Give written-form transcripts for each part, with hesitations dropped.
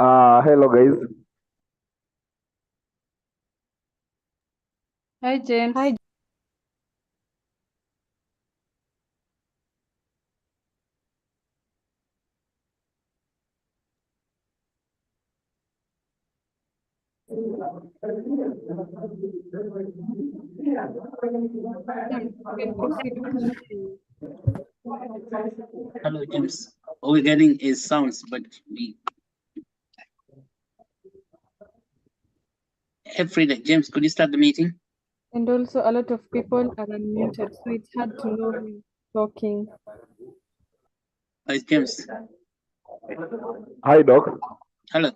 Hello guys. Hi, James. Hi. You can proceed. Hello, James. All we're getting is sounds, but we Frida, James, could you start the meeting? And also a lot of people are unmuted, so it's hard to know who is talking. It's James. Hi Doc. Hello.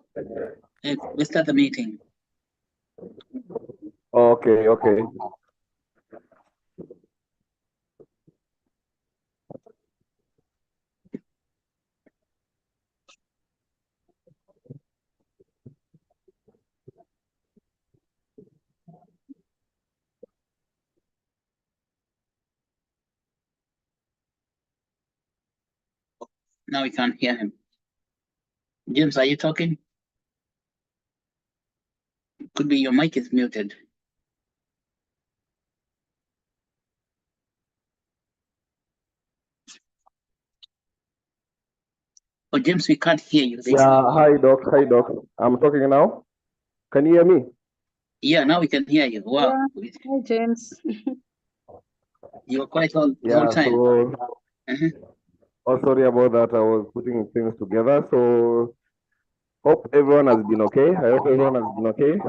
We start the meeting. Okay. Now we can't hear him. James, are you talking? Could be your mic is muted. Oh, James, we can't hear you. Yeah, hi Doc. I'm talking now. Can you hear me? Yeah, now we can hear you. Wow. Yeah. Hi, James. You were quiet all the whole time. Oh, sorry about that. I was putting things together. So hope everyone has been okay. I hope everyone has been okay.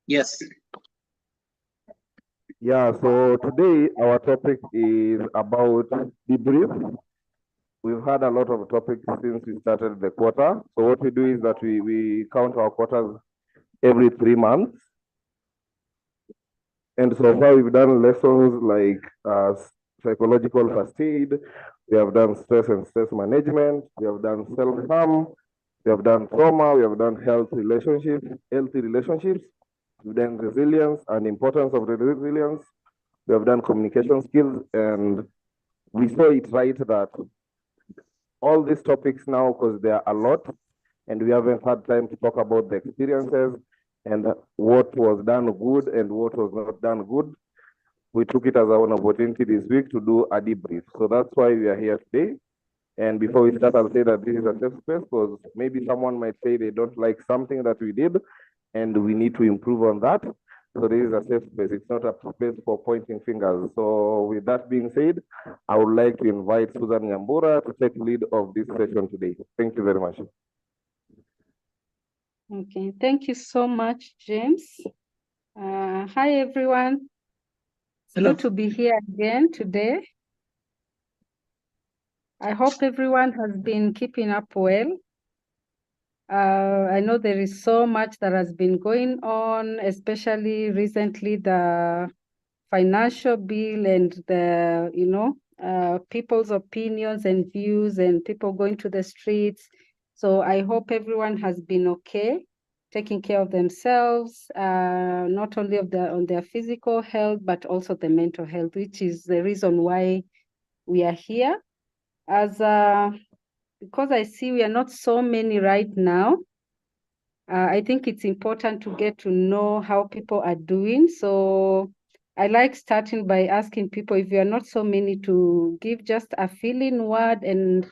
Yes. Yeah, so today our topic is about debrief. We've had a lot of topics since we started the quarter. So what we do is that we count our quarters every 3 months. And so far we've done lessons like psychological first aid, we have done stress and stress management, we have done self-harm, we have done trauma, we have done healthy relationships, we've done resilience and importance of resilience, we have done communication skills, and we saw it right that all these topics now, because there are a lot, and we haven't had time to talk about the experiences and what was done good and what was not done good. We took it as an opportunity this week to do a debrief. So that's why we are here today. And before we start, I'll say that this is a safe space because maybe someone might say they don't like something that we did and we need to improve on that. So this is a safe space. It's not a space for pointing fingers. So with that being said, I would like to invite Susan Nyambura to take lead of this session today. Thank you very much. Okay, thank you so much, James. Hi, everyone. It's good to be here again today. I hope everyone has been keeping up well. I know there is so much that has been going on, especially recently the financial bill and the, people's opinions and views and people going to the streets. So I hope everyone has been okay, taking care of themselves, not only on their physical health, but also the mental health, which is the reason why we are here. Because I see we are not so many right now, I think it's important to get to know how people are doing. So I like starting by asking people, if you are not so many, to give just a feeling word and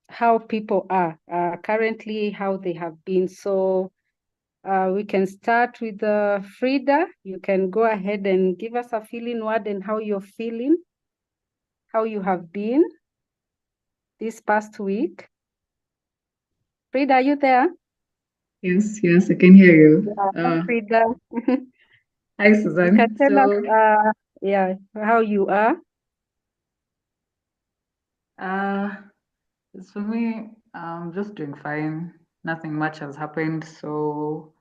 how people are currently, how they have been. So we can start with Frida. You can go ahead and give us a feeling word and how you're feeling, how you have been this past week. Frida, are you there? Yes, I can hear you. Hi, Frida. Hi, Susan. You can tell us, how you are. For me, I'm just doing fine. Nothing much has happened. So,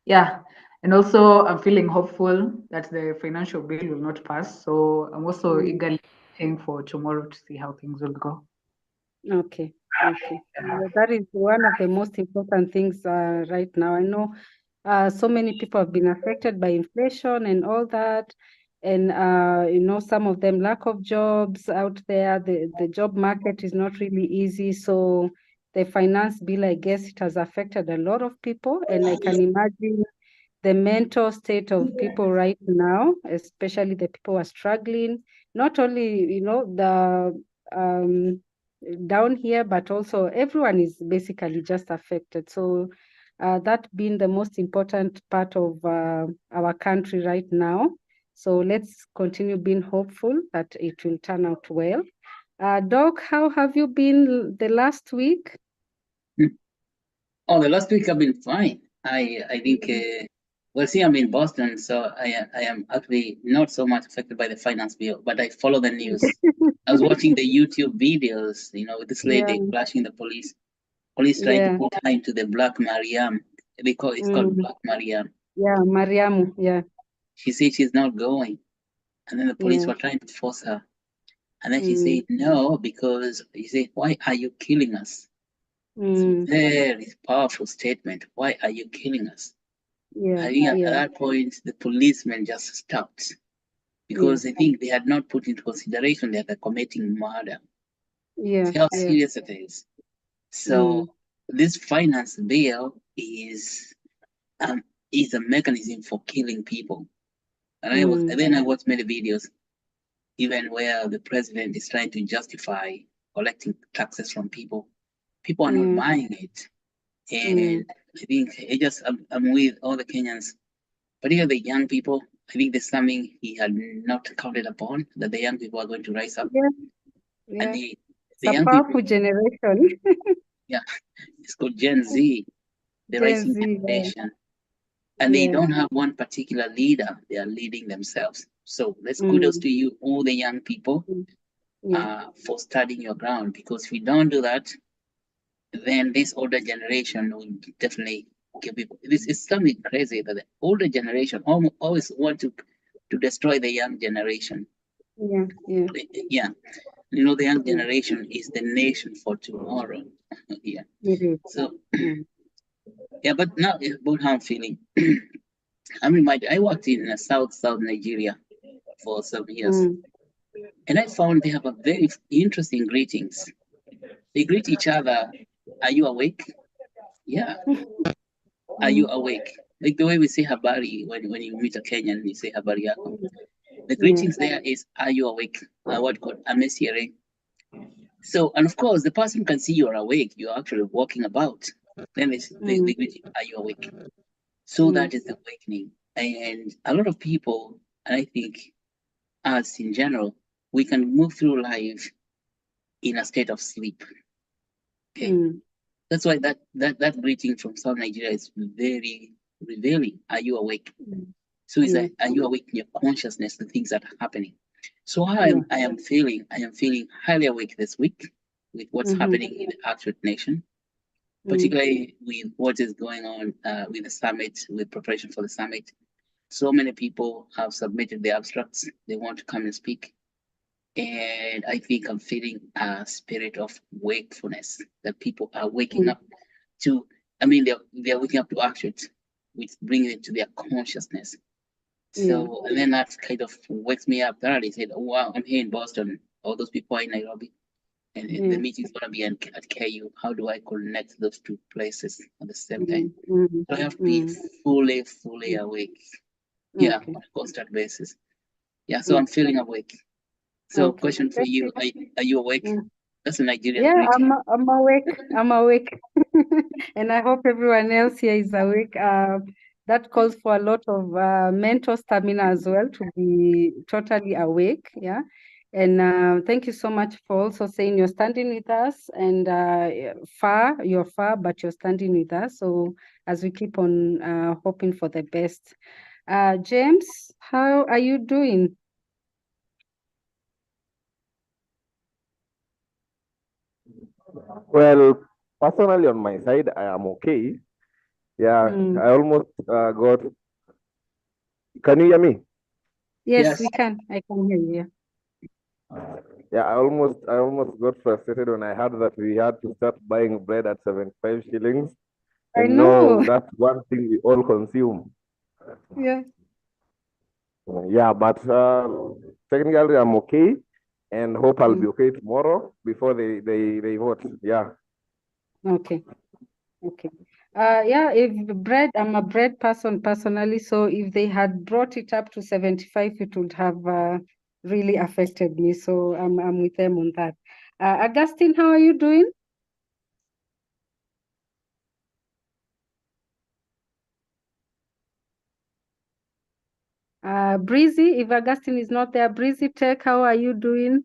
yeah. And also, I'm feeling hopeful that the financial bill will not pass. So, I'm also eagerly waiting for tomorrow to see how things will go. Okay. That is one of the most important things right now. I know so many people have been affected by inflation and all that. And some of them lack of jobs out there. The job market is not really easy. So the finance bill, I guess it has affected a lot of people. And I can imagine the mental state of people right now, especially the people who are struggling, not only, the down here, but also everyone is basically just affected. So that being the most important part of our country right now. So let's continue being hopeful that it will turn out well. Doc, how have you been the last week? Oh, the last week I've been fine. I think well, see, I'm in Boston, so I am actually not so much affected by the finance bill, but I follow the news. I was watching the YouTube videos, with this Yeah, lady flashing the police trying to yeah, put her into the Black Mariam. It's called Black Mariam. yeah, Mariamu, yeah, She said she's not going, and then the police yeah, were trying to force her, and then she said no because he said, "Why are you killing us?" It's a very powerful statement. Why are you killing us? yeah, I think at yeah, that point, the policemen just stopped because I think they had not put into consideration that they're committing murder. yeah, See how yeah, serious it is. So this finance bill is a mechanism for killing people. And I watched many videos, even where the president is trying to justify collecting taxes from people. People are not buying it. And I think I'm with all the Kenyans, particularly the young people. I think there's something he had not counted upon, that the young people are going to rise up. yeah, And yeah. the It's a young people, powerful generation. yeah, it's called Gen Z, the Gen rising Z, generation. And they don't have one particular leader, they are leading themselves. So let's kudos to you, all the young people, yeah, for studying your ground, because if we don't do that, then this older generation will definitely give people. This is something crazy that the older generation always want to destroy the young generation. yeah, yeah. Yeah, the young generation is the nation for tomorrow. Yeah. It is. So yeah, but now about how I'm feeling. I worked in South Nigeria for some years, and I found they have a very interesting greetings. They greet each other. Are you awake? Yeah. Are you awake? Like the way we say habari when you meet a Kenyan, you say habari yako. The greetings there is, are you awake? What called amesiere. So, and of course, the person can see you're awake. You're actually walking about. Then they greet you, are you awake? So that is the awakening. And a lot of people, and I think us in general, we can move through life in a state of sleep. Okay. That's why that greeting from South Nigeria is very revealing. Are you awake? So it's like, are you awake in your consciousness, the things that are happening? So how I am feeling highly awake this week with what's happening in the Actuate nation, particularly with what is going on with the summit, with preparation for the summit. So many people have submitted the abstracts. They want to come and speak. And I think I'm feeling a spirit of wakefulness, that people are waking up to, they're waking up to Actuate, which brings it to their consciousnness. So, and then that kind of wakes me up. Then I said, oh, wow, I'm here in Boston. All those people are in Nairobi. And the meeting's going to be at KU. How do I connect those two places at the same time? So I have to be fully awake. Yeah, on a constant basis. Yeah, so I'm feeling awake. So question for you, are you awake? That's a Nigerian Yeah, greeting. I'm awake. I'm awake. And I hope everyone else here is awake. That calls for a lot of mental stamina as well, to be totally awake. Yeah. And thank you so much for also saying you're standing with us, and you're far, but you're standing with us. So as we keep on hoping for the best. James, how are you doing? Well, personally, on my side, I am okay. Yeah, I almost got. Can you hear me? Yes, we can. I can hear you. Yeah, I almost got frustrated when I heard that we had to start buying bread at 75 shillings. I And know. no, that's one thing we all consume. Yeah. Yeah, but technically I'm okay, and hope I'll be okay tomorrow before they vote. Yeah. Okay. Okay. Yeah, if bread, I'm a bread person personally, so if they had brought it up to 75, it would have really affected me. So I'm with them on that. Augustine, how are you doing? Breezy, if Augustine is not there, Breezy Tech, how are you doing?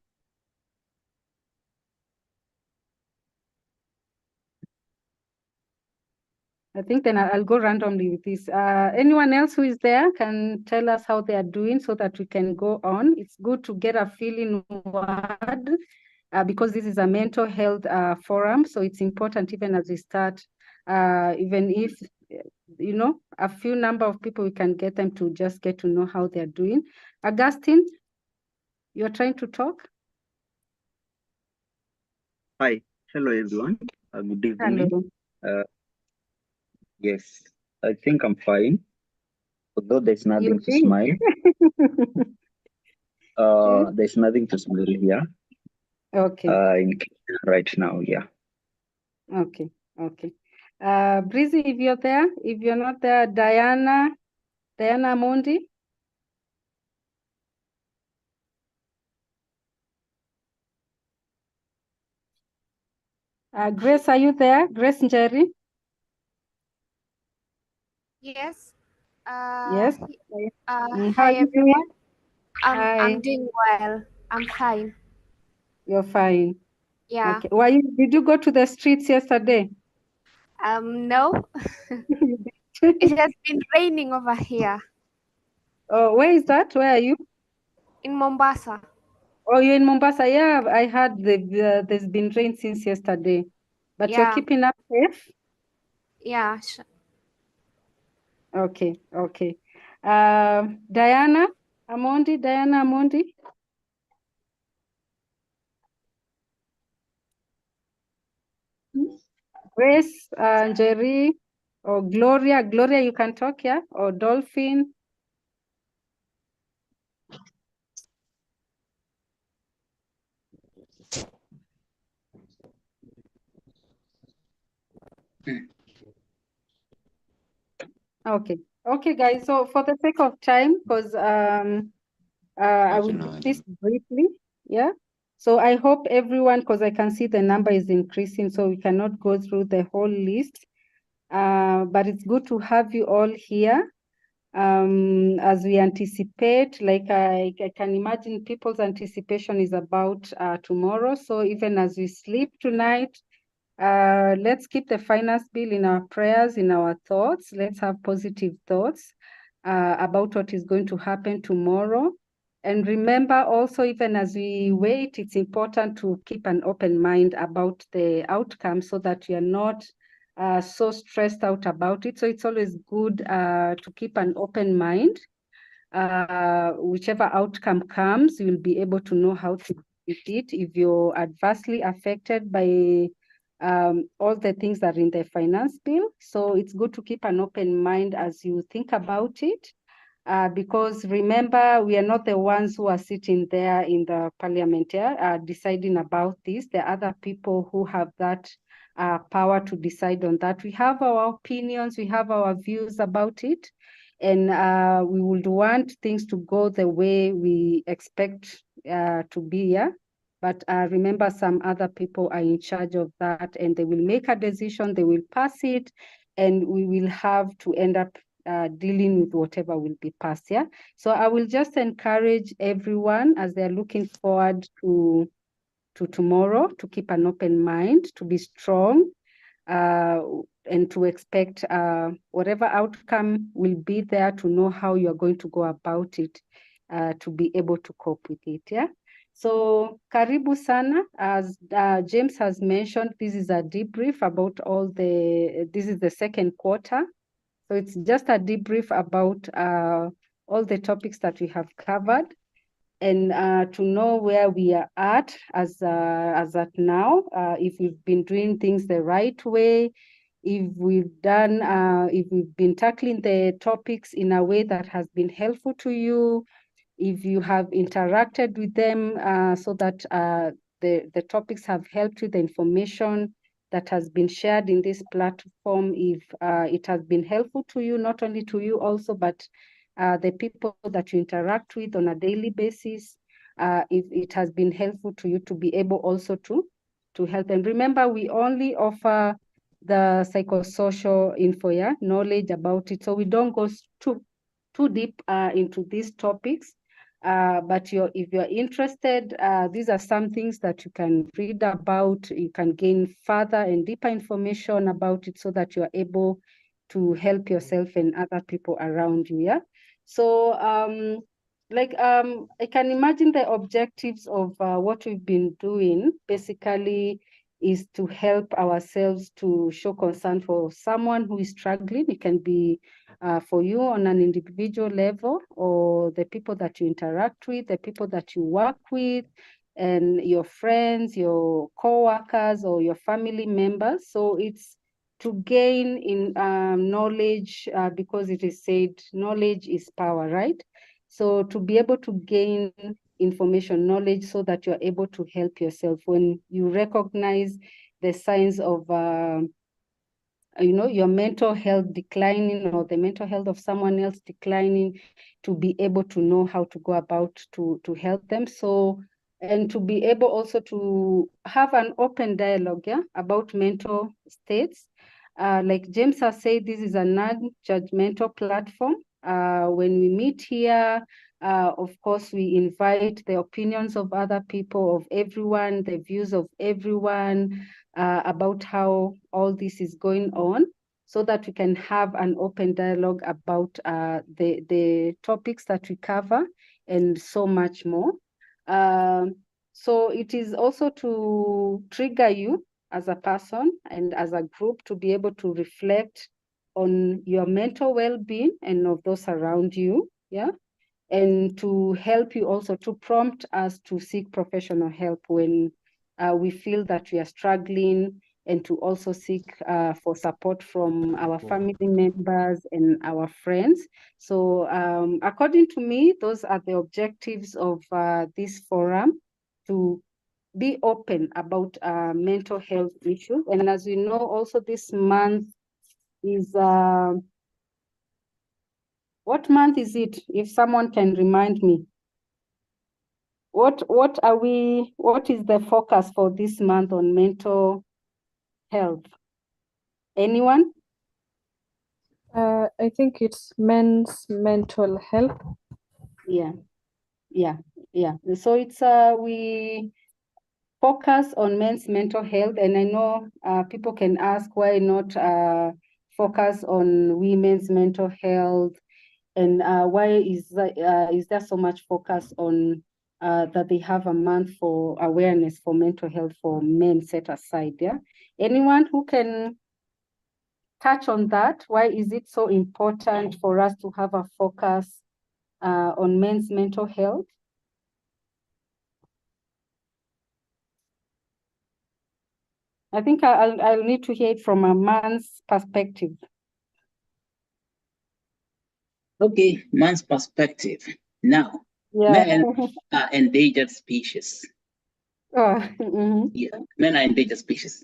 I think then I'll go randomly with this. Anyone else who is there can tell us how they are doing so that we can go on. It's good to get a feeling word because this is a mental health forum. So it's important even as we start, even if, you know, a few number of people, we can get them to just get to know how they're doing. Augustine, you're trying to talk? Hi, hello everyone. Good evening. Hello. Yes, I think I'm fine, although there's You nothing to think? smile. There's nothing to smile here. Okay. In Kenya right now, yeah. Okay. Okay. Breezy, if you're there, if you're not there, Diana Mondi. Grace, are you there? Grace Njeri? Yes. Yes. How are Hi you doing? everyone. Hi. I'm doing well. I'm fine. You're fine. Yeah. Okay. Did you go to the streets yesterday? No. It has been raining over here Oh, where is that? Where are you? in Mombasa. Oh, you're in Mombasa. Yeah, I heard there's been rain since yesterday, but you're Yeah. keeping up safe? Yeah. Okay. Okay. Diana Amondi. Grace, Njeri, or Gloria. Gloria, you can talk, yeah? Or Dolphin. Okay. Okay, guys. So for the sake of time, because I will do this briefly. Yeah. So I hope everyone, because I can see the number is increasing, so we cannot go through the whole list. But it's good to have you all here. As we anticipate, like I can imagine people's anticipation is about tomorrow. So even as we sleep tonight, let's keep the finance bill in our prayers, in our thoughts. Let's have positive thoughts about what is going to happen tomorrow. And remember also, even as we wait, it's important to keep an open mind about the outcome so that we are not so stressed out about it. So it's always good to keep an open mind. Whichever outcome comes, you'll be able to know how to deal with it. If you're adversely affected by all the things that are in the finance bill. So it's good to keep an open mind as you think about it. Because remember, we are not the ones who are sitting there in the parliament here deciding about this. There are other people who have that power to decide on that. We have our opinions, we have our views about it, and we would want things to go the way we expect to be here. But remember, some other people are in charge of that, and they will make a decision, they will pass it, and we will have to end up dealing with whatever will be passed. Yeah. So I will just encourage everyone as they're looking forward to tomorrow to keep an open mind, to be strong, and to expect whatever outcome will be there, to know how you're going to go about it, to be able to cope with it. Yeah. So karibu sana. As James has mentioned, this is a debrief about this is the second quarter. So it's just a debrief about all the topics that we have covered, and to know where we are at as at now, if we've been doing things the right way, if we've been tackling the topics in a way that has been helpful to you, if you have interacted with them so that the topics have helped you, the information that has been shared in this platform, if it has been helpful to you, not only to you also, but the people that you interact with on a daily basis, if it has been helpful to you, to be able also to help them. Remember, we only offer the psychosocial info, knowledge about it. So we don't go too deep into these topics. But if you're interested, these are some things that you can read about. You can gain further and deeper information about it so that you are able to help yourself and other people around you. Yeah. So I can imagine the objectives of what we've been doing basically is to help ourselves to show concern for someone who is struggling. It can be for you on an individual level, or the people that you interact with, the people that you work with, and your friends, your co-workers, or your family members. So it's to gain in knowledge, because it is said knowledge is power, right? So to be able to gain information, knowledge, so that you're able to help yourself when you recognize the signs of your mental health declining, or the mental health of someone else declining, to be able to know how to go about to help them. So, and to be able also to have an open dialogue about mental states. Like James has said, this is a non-judgmental platform. When we meet here, of course, we invite the opinions of other people, of everyone, the views of everyone, about how all this is going on, so that we can have an open dialogue about the topics that we cover and so much more. So it is also to trigger you as a person and as a group to be able to reflect on your mental well-being and of those around you, and to help you also, to prompt us to seek professional help when we feel that we are struggling, and to also seek for support from our family members and our friends. So according to me, those are the objectives of this forum, to be open about mental health issues. And as we know, also this month is, what month is it? If someone can remind me. What is the focus for this month on mental health? Anyone? I think it's men's mental health. Yeah. So it's we focus on men's mental health, and I know people can ask, why not focus on women's mental health, and why is there so much focus on that they have a month for awareness for mental health for men set aside? Yeah. Anyone who can touch on that? Why is it so important for us to have a focus on men's mental health? I think I'll need to hear it from a man's perspective. Okay, man's perspective. Now, men are endangered species. Yeah, men are endangered species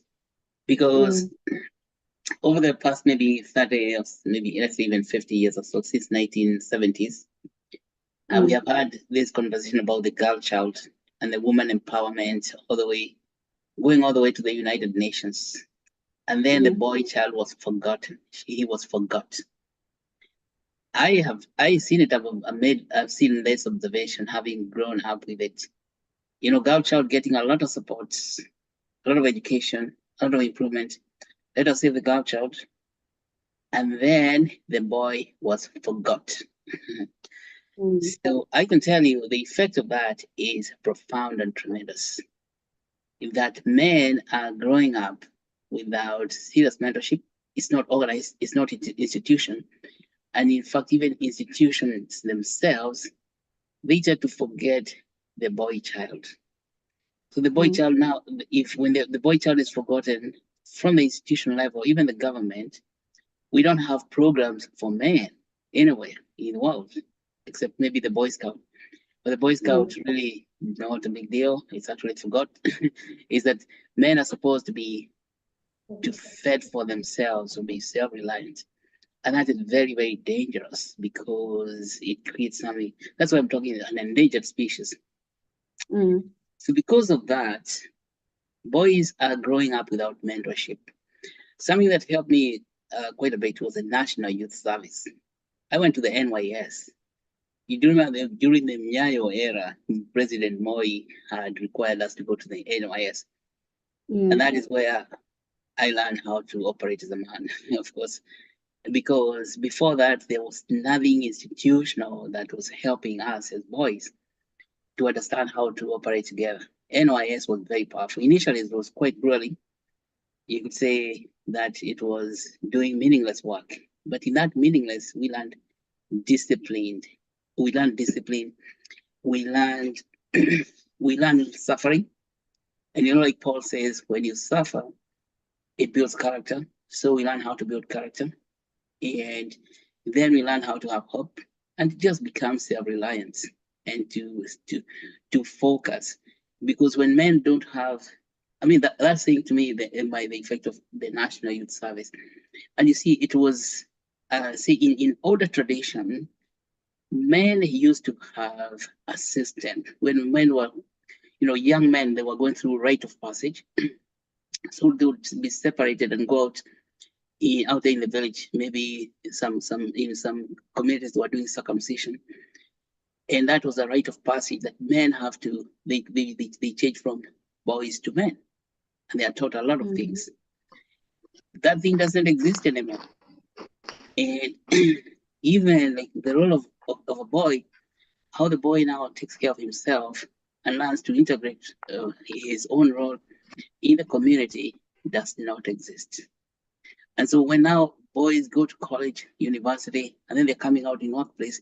because over the past maybe 30 years, maybe let's say even 50 years or so, since 1970s, we have had this conversation about the girl child and the woman empowerment going all the way to the United Nations. And then the boy child was forgotten. He was forgot. I've seen it. I've seen this observation, having grown up with it. Girl child getting a lot of support, a lot of education, a lot of improvement. Let us say the girl child, and then the boy was forgot. So I can tell you the effect of that is profound and tremendous. If that men are growing up without serious mentorship, it's not organized, it's not institution. And in fact, even institutions themselves, they tend to forget the boy child. So the boy child now, when the boy child is forgotten, from the institutional level, even the government, we don't have programs for men anywhere in the world, except maybe the Boy Scout. But the Boy Scout really not a big deal. It's actually forgot is that men are supposed to fend for themselves, to be self-reliant. And that is very, very dangerous because it creates something. That's why I'm talking an endangered species. So because of that, boys are growing up without mentorship. Something that helped me quite a bit was the National Youth Service. I went to the NYS. You do remember during the Nyayo era, President Moi had required us to go to the NYS. And that is where I learned how to operate as a man, of course, because before that, there was nothing institutional that was helping us as boys to understand how to operate together. NYS was very powerful. Initially, it was quite grueling. You could say that it was doing meaningless work. But in that meaningless, we learned discipline. We learned discipline. We learned we learned suffering. And you know, like Paul says, when you suffer, it builds character. So we learn how to build character. And then we learn how to have hope and just become self-reliant and to focus. Because when men don't have, I mean, that's saying to me by the effect of the National Youth Service. And you see, it was, see, in older tradition, men used to have a system. When men were, young men, they were going through rite of passage. So they would be separated and go out there in the village. Maybe some in some communities were doing circumcision. And that was a rite of passage that men have to, they change from boys to men. And they are taught a lot of things. That thing doesn't exist anymore. And even like the role of a boy, how the boy now takes care of himself and learns to integrate his own role in the community does not exist. And so when now boys go to college, university, and then they're coming out in workplace,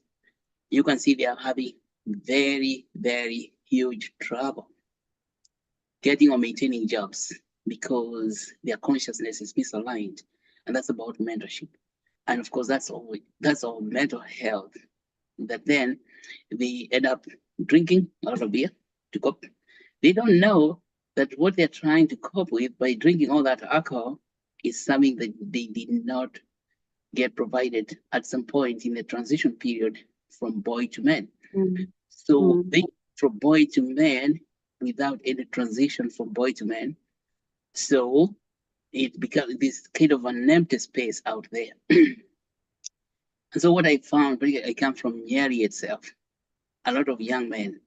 you can see they are having very, very huge trouble getting or maintaining jobs because their consciousness is misaligned. And that's about mentorship. And of course, that's all mental health. That then they end up drinking a lot of beer to cope. They don't know that what they're trying to cope with by drinking all that alcohol is something that they did not get provided at some point in the transition period from boy to man. So they from boy to man without any transition from boy to man. So it becomes this kind of an empty space out there. And so what I found, I come from Nyeri itself, a lot of young men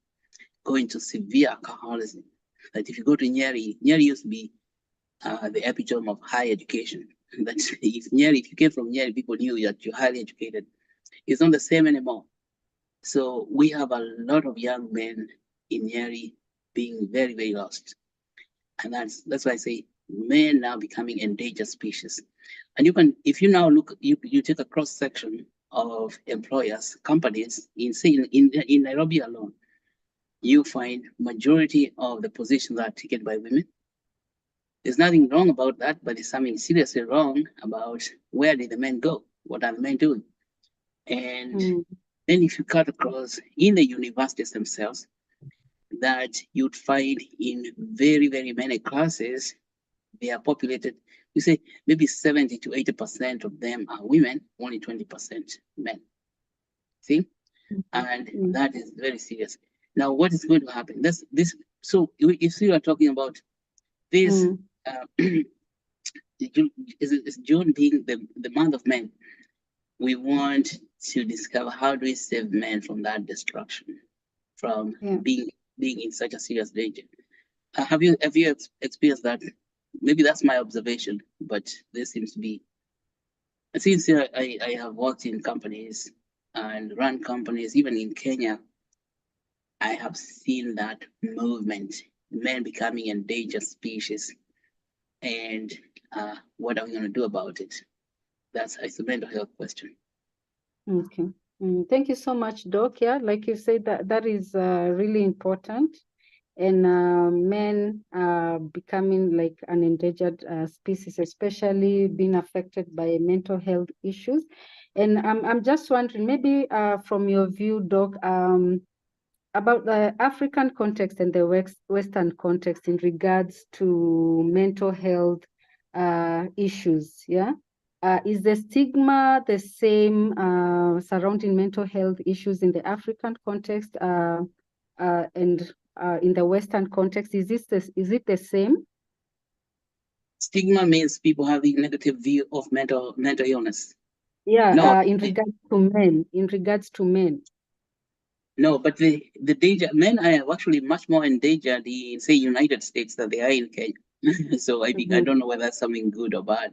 go into severe alcoholism. That if you go to Nyeri used to be the epitome of high education. That if you came from Nyeri, people knew that you're highly educated. It's not the same anymore. So we have a lot of young men in Nyeri being very, very lost. And that's why I say men now becoming endangered species. And you can, if you now look, you take a cross section of employers, companies in Nairobi alone, you find majority of the positions are taken by women. There's nothing wrong about that, but there's something seriously wrong about where did the men go? What are the men doing? And then if you cut across in the universities themselves, that you'd find in very, very many classes, they are populated, you say maybe 70 to 80% of them are women, only 20% men. See? And that is very serious. Now, what is going to happen? So if you are talking about this, is June being the month of men, we want to discover how do we save men from that destruction, from being in such a serious danger. Have you experienced that? Maybe that's my observation, but there seems to be. Since I have worked in companies and run companies, even in Kenya, I have seen that movement, men becoming endangered species. And what are we going to do about it? It's a mental health question. Okay. Thank you so much, Doc. Yeah, like you said, that is really important. and men are becoming like an endangered species, especially being affected by mental health issues. And I'm just wondering, maybe from your view, Doc, about the African context and the Western context in regards to mental health issues, yeah? Is the stigma the same surrounding mental health issues in the African context and in the Western context? Is it the same? Stigma means people have the negative view of mental illness. Yeah, No, in regards to men. No, but the danger, men are actually much more endangered in, say, United States than they are in Kenya. So I think I don't know whether that's something good or bad,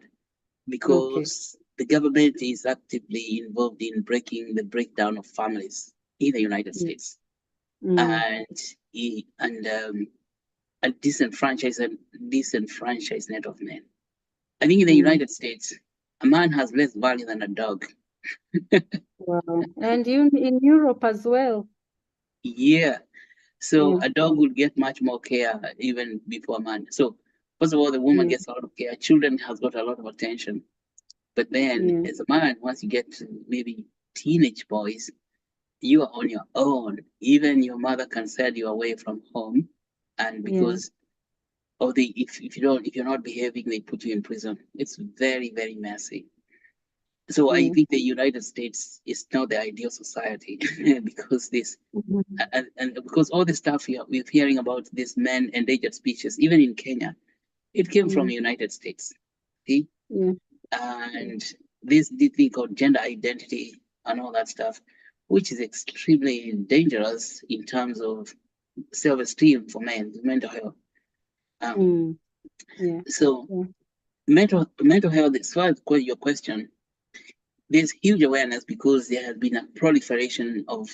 because the government is actively involved in breaking the breakdown of families in the United States, and a disenfranchisement of men. I think in the United States, a man has less value than a dog. Wow. And you in Europe as well. Yeah. So a dog will get much more care even before a man. So first of all, the woman gets a lot of care. Children has got a lot of attention. But then as a man, once you get to maybe teenage boys, you are on your own. Even your mother can send you away from home. And because of if you're not behaving, they put you in prison. It's very, very messy. So I think the United States is not the ideal society because this and because all the stuff we're hearing about this men endangered species, even in Kenya, it came from the United States. See? And this thing called gender identity and all that stuff, which is extremely dangerous in terms of self-esteem for men, mental health. So mental health, as far as your question, there's huge awareness because there has been a proliferation of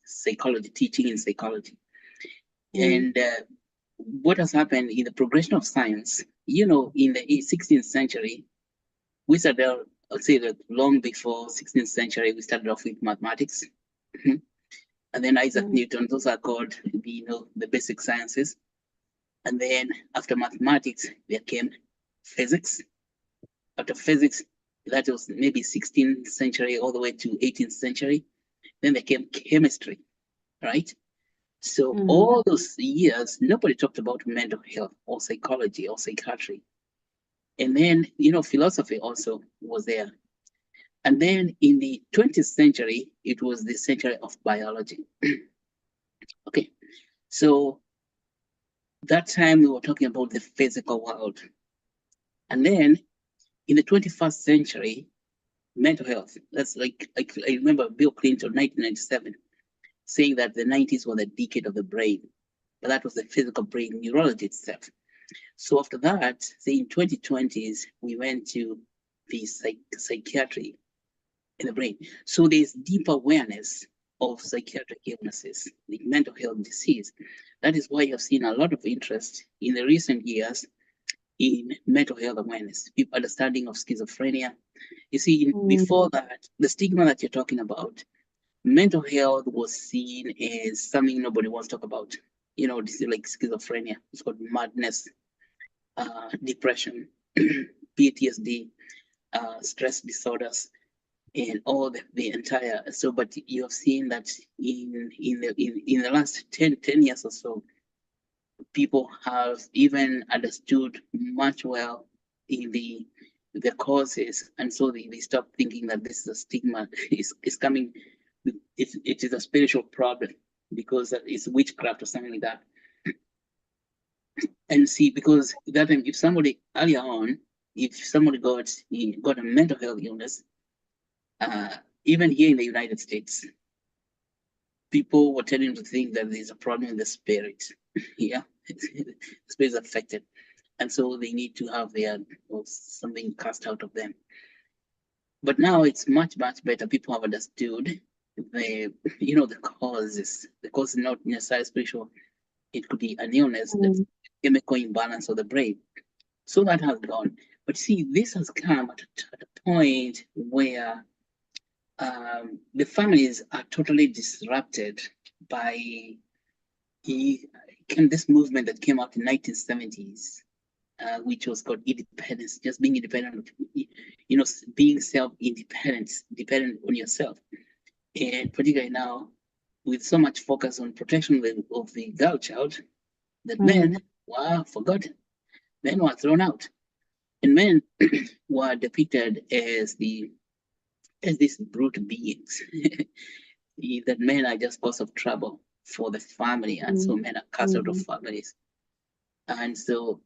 psychology, teaching in psychology. And what has happened in the progression of science, in the 16th century, we started, I'll say that long before 16th century, we started off with mathematics. And then Isaac Newton, those are called the basic sciences. And then after mathematics, there came physics. After physics, that was maybe 16th century all the way to 18th century. Then there came chemistry, right? So all those years, nobody talked about mental health or psychology or psychiatry. And then, philosophy also was there. And then in the 20th century, it was the century of biology. Okay, so that time we were talking about the physical world. And then in the 21st century, mental health, that's like I remember Bill Clinton, 1997, saying that the 90s were the decade of the brain. But that was the physical brain neurology itself. So after that, say in 2020s, we went to the psychiatry in the brain. So there's deep awareness of psychiatric illnesses, the mental health disease. That is why you've seen a lot of interest in the recent years in mental health awareness, people understanding of schizophrenia. You see, before that, the stigma that you're talking about, mental health was seen as something nobody wants to talk about. This is like schizophrenia. It's called madness, depression, PTSD, stress disorders, and all the entire. So, but you have seen that in the last 10 years or so, people have even understood much well in the causes, and so they stop thinking that this is a stigma. Is coming. It is a spiritual problem because it's witchcraft or something like that. And see, because that time, if somebody earlier on, if somebody got a mental health illness, even here in the United States, people were tending to think that there's a problem in the spirit. Yeah, the spirit is affected, and so they need to have something cast out of them. But now it's much better. People have understood the causes. The cause is not necessarily spiritual. It could be an illness, the chemical imbalance of the brain. So that has gone. But see, this has come at a point where the families are totally disrupted by came this movement that came out in 1970s, which was called independence, just being independent, being self-independent, dependent on yourself. And particularly now, with so much focus on protection of the girl child, that men were forgotten. Men were thrown out. And men were depicted as these brute beings. That men are just cause of trouble for the family, and so men are cast out of families. And so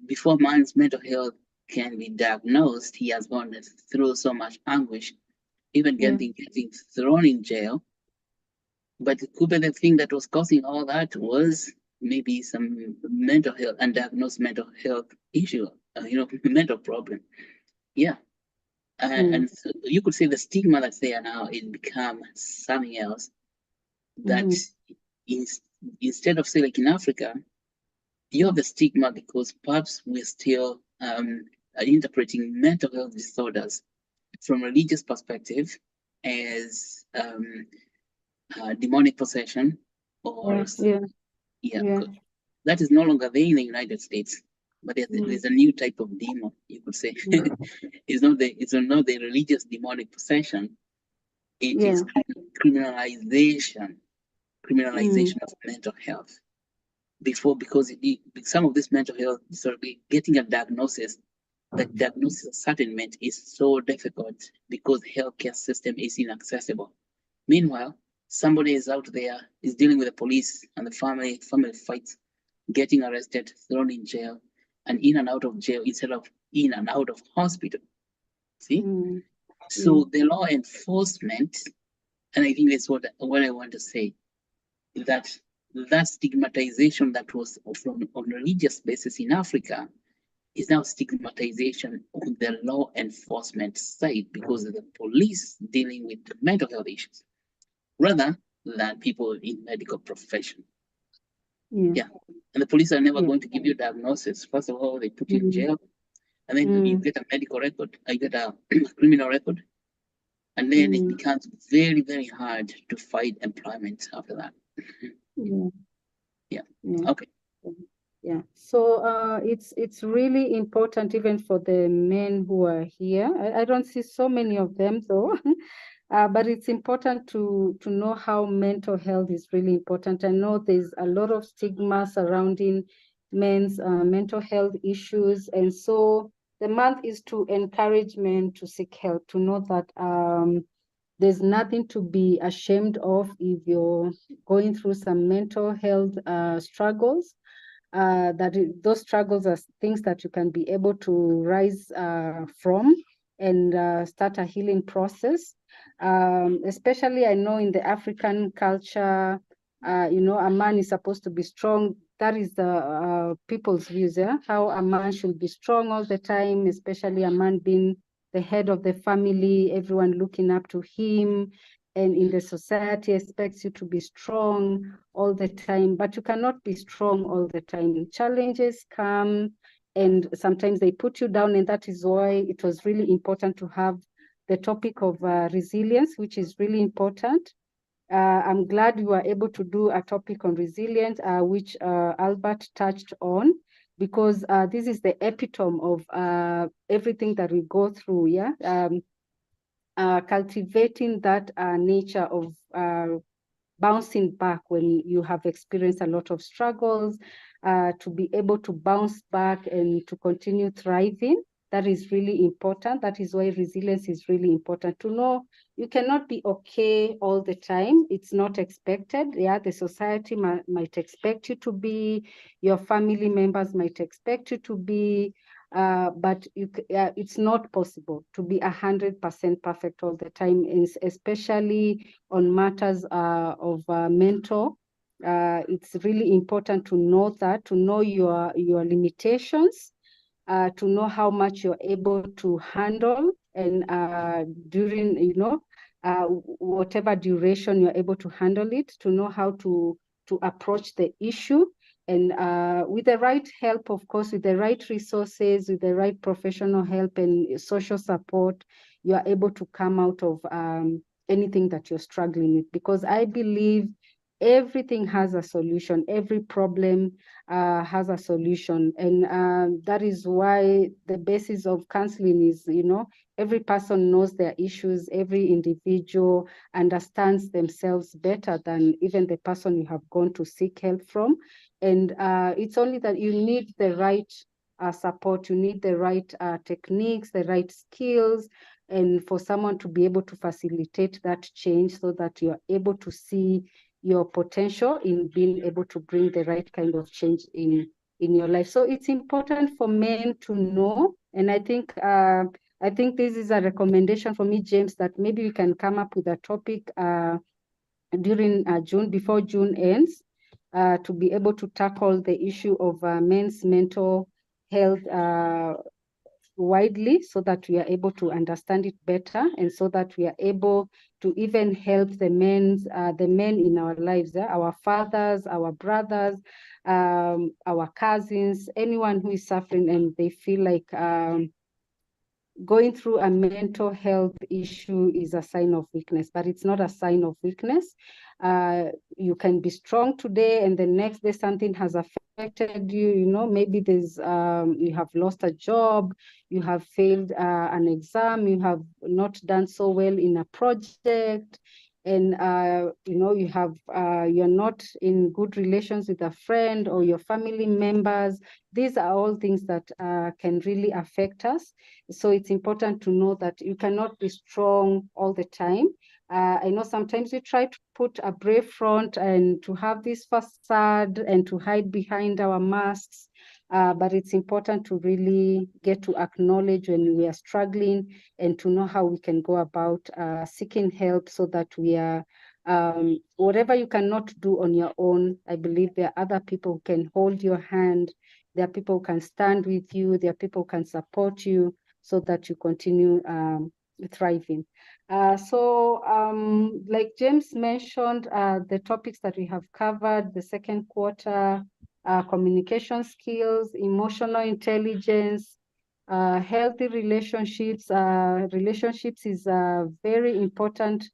before man's mental health can be diagnosed, he has gone through so much anguish, even getting thrown in jail. But it could be the thing that was causing all that was maybe some mental health, undiagnosed mental health issue, mental problem. Yeah. And so you could say the stigma that's there now is become something else. That instead of, say, like in Africa, you have the stigma because perhaps we're still interpreting mental health disorders from a religious perspective as demonic possession, or that is no longer there in the United States. But there's a new type of demon, you could say. It's not the religious demonic possession. It is criminalization of mental health. Because some of this mental health disorder, getting a diagnosis, the diagnosis ascertainment is so difficult because healthcare system is inaccessible. Meanwhile, somebody is out there, is dealing with the police and the family fights, getting arrested, thrown in jail, and in and out of jail instead of in and out of hospital. See? So the law enforcement, and I think that's what I want to say, that stigmatization that was on religious basis in Africa is now stigmatization on the law enforcement side because of the police dealing with mental health issues rather than people in medical profession. Yeah. And the police are never going to give you a diagnosis. First of all, they put you in jail, and then you get a medical record, you get a criminal record, and then it becomes very, very hard to find employment after that. Okay. Yeah, so it's really important even for the men who are here. I don't see so many of them though, but it's important to know how mental health is really important. I know there's a lot of stigma surrounding men's mental health issues, and so the month is to encourage men to seek help, to know that there's nothing to be ashamed of if you're going through some mental health struggles. Those struggles are things that you can be able to rise from and start a healing process. Especially, I know in the African culture, a man is supposed to be strong. That is the people's views, how a man should be strong all the time, especially a man being the head of the family, everyone looking up to him. And in the society expects you to be strong all the time, but you cannot be strong all the time. Challenges come and sometimes they put you down, and that is why it was really important to have the topic of resilience, which is really important. I'm glad we were able to do a topic on resilience, which Albert touched on, because this is the epitome of everything that we go through, cultivating that nature of bouncing back when you have experienced a lot of struggles, to be able to bounce back and to continue thriving. That is really important. That is why resilience is really important. To know you cannot be okay all the time. It's not expected. The society might expect you to be, your family members might expect you to be, but it's not possible to be 100% perfect all the time, especially on matters of mental. It's really important to know that, to know your limitations, to know how much you're able to handle, and during, whatever duration you're able to handle it, to know how to approach the issue. And with the right help, of course, with the right resources, with the right professional help and social support, you are able to come out of anything that you're struggling with. Because I believe everything has a solution. Every problem has a solution. And that is why the basis of counseling is, every person knows their issues. Every individual understands themselves better than even the person you have gone to seek help from. And it's only that you need the right support, you need the right techniques, the right skills, and for someone to be able to facilitate that change so that you're able to see your potential in being able to bring the right kind of change in your life. So it's important for men to know, and I think this is a recommendation for me, James, that maybe we can come up with a topic during June, before June ends, to be able to tackle the issue of men's mental health widely, so that we are able to understand it better, and so that we are able to even help the men in our lives, our fathers, our brothers, our cousins, anyone who is suffering and they feel like going through a mental health issue is a sign of weakness, but it's not a sign of weakness. You can be strong today and the next day something has affected you. Maybe there's you have lost a job, you have failed an exam, you have not done so well in a project, and you're not in good relations with a friend or your family members. These are all things that can really affect us. So it's important to know that you cannot be strong all the time. I know sometimes we try to put a brave front and to have this facade and to hide behind our masks, but it's important to really get to acknowledge when we are struggling and to know how we can go about seeking help, so that we are, whatever you cannot do on your own, I believe there are other people who can hold your hand. There are people who can stand with you. There are people who can support you so that you continue thriving. Like James mentioned, the topics that we have covered, the second quarter, communication skills, emotional intelligence, healthy relationships. Relationships is a very important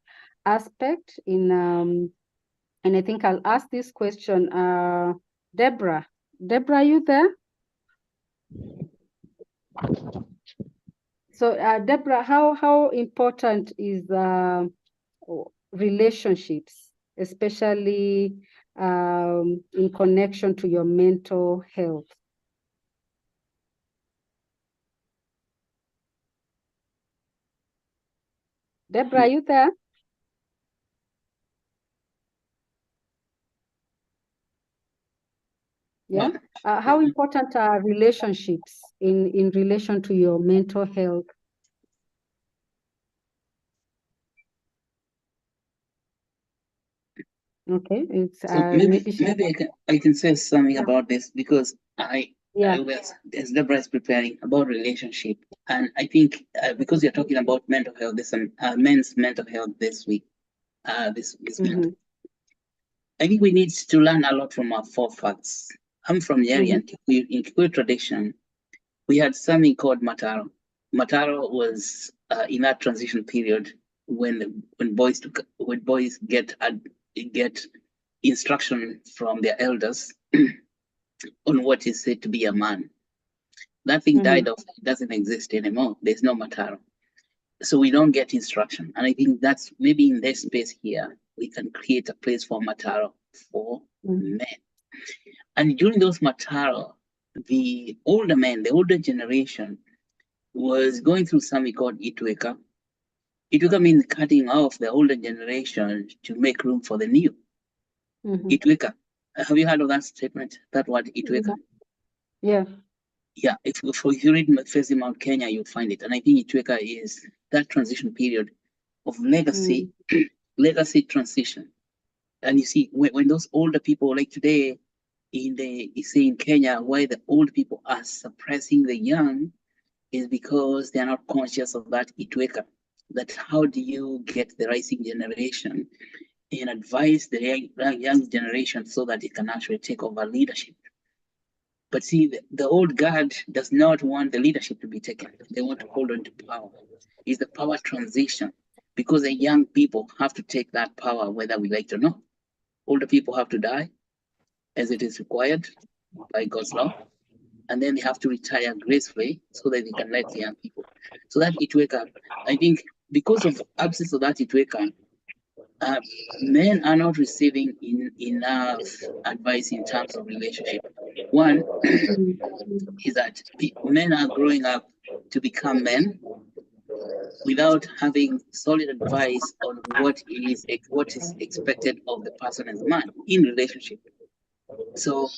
aspect in, and I think I'll ask this question. Deborah, are you there? So, Deborah, how important is relationships, especially in connection to your mental health? Deborah, are you there? Yeah. How important are relationships in relation to your mental health? Okay, it's So maybe I can say something about this, because I was, as Deborah is preparing about relationship, and I think because you're talking about mental health, there's some men's mental health this week, this month. I think we need to learn a lot from our forefathers. I'm from Nyeri, and in Kikuyu tradition, we had something called mataro. Mataro was in that transition period when boys get instruction from their elders on what is said to be a man. That thing died off. It doesn't exist anymore. There's no mataro. So we don't get instruction. And I think that's maybe in this space here, we can create a place for mataro for men. And during those mataro, the older men, the older generation, was going through something called Itueka. Itueka means cutting off the older generation to make room for the new. Itueka. Have you heard of that statement? That word, Itueka? Yeah. Yeah, if you read Facing Mount Kenya, you'll find it. And I think Itueka is that transition period of legacy, legacy transition. And you see, when those older people, like today, in Kenya, why the old people are suppressing the young is because they are not conscious of that Itueka. That how do you get the rising generation and advise the young generation so that it can actually take over leadership? But see, the old guard does not want the leadership to be taken. They want to hold on to power. It's the power transition, because the young people have to take that power whether we like it or not. older people have to die as it is required by God's law. And then they have to retire gracefully so that they can let young people. So that Itweka, I think because of absence of that Itweka, men are not receiving enough advice in terms of relationship. One is that men are growing up to become men without having solid advice on what is expected of the person as a man in relationship. So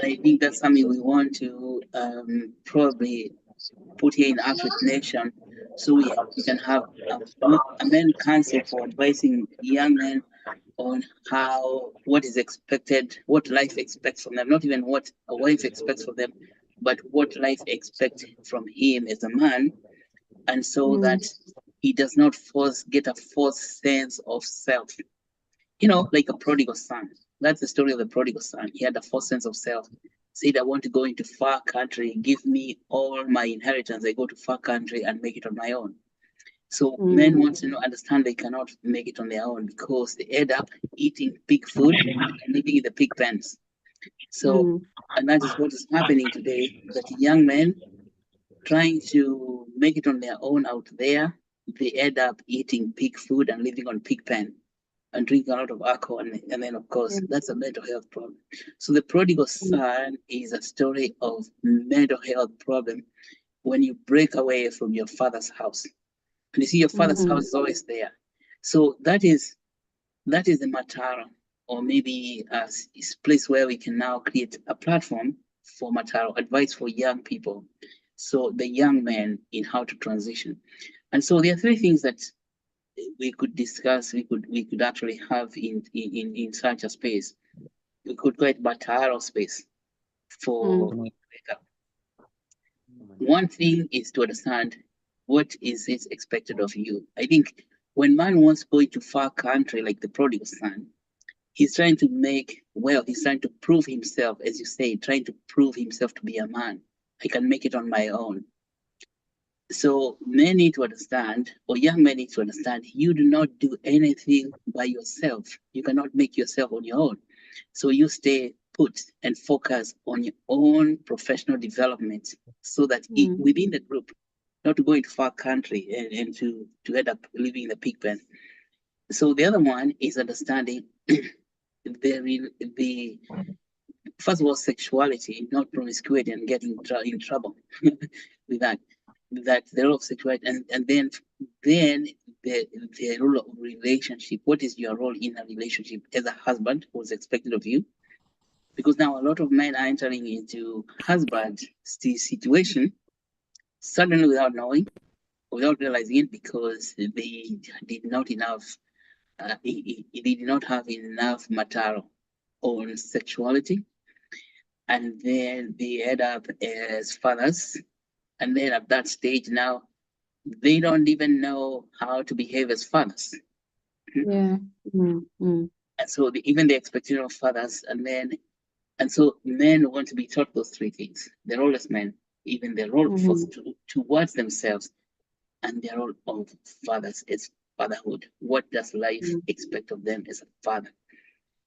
I think that's something we want to probably put here in Actuate Nation, so we can have a men council for advising young men on what is expected, what life expects from them, not even what a wife expects from them, but what life expects from him as a man, and so that he does not get a false sense of self. You know, like a prodigal son. That's the story of the prodigal son. He had a false sense of self. Said, I want to go into far country, give me all my inheritance. I go to far country and make it on my own. So men want to understand they cannot make it on their own because they end up eating pig food and living in the pig pens. So, and that is what is happening today, that young men trying to make it on their own out there, they end up eating pig food and living on pig pen and drinking a lot of alcohol. And then, of course, that's a mental health problem. So the prodigal son is a story of mental health problem when you break away from your father's house. And you see your father's house is always there. So that is the Matara, or maybe a place where we can now create a platform for Matara, advice for young people. So the young men in how to transition. And so there are three things that we could discuss, we could actually have in such a space. We could create Matara space for one thing is to understand what is expected of you. I think when man wants to go into far country like the prodigal son, he's trying to he's trying to prove himself, as you say, trying to prove himself to be a man. I can make it on my own. So men need to understand, or young men need to understand, you do not do anything by yourself. You cannot make yourself on your own. So you stay put and focus on your own professional development so that within the group, not to go into far country and to end up living in the pig pen. So the other one is understanding the first of all, sexuality, not promiscuity, and getting in trouble with that the role of sexuality, and then the role of relationship. What is your role in a relationship as a husband? What's expected of you? Because now a lot of men are entering into husband situation suddenly without knowing, without realizing it, because they did not have enough material on sexuality, and then they end up as fathers, and then at that stage now they don't even know how to behave as fathers. And so even the expectation of fathers, and so men want to be taught those three things: the role as men, even the role towards themselves, and their role of fathers as fatherhood. What does life expect of them as a father?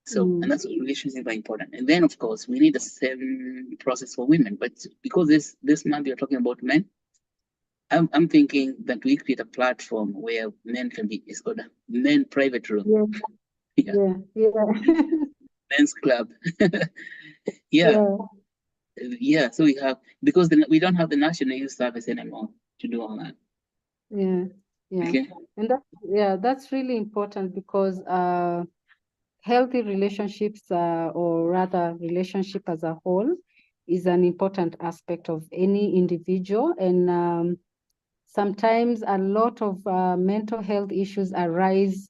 So, and that's what relationships are important. And then, of course, we need the same process for women. But because this month you're talking about men, I'm thinking that we create a platform where men can be, it's called a men private room. Men's club. So we have, because we don't have the National Youth Service anymore to do all that. Okay. And that's really important, because healthy relationships, or rather relationship as a whole, is an important aspect of any individual. And sometimes a lot of mental health issues arise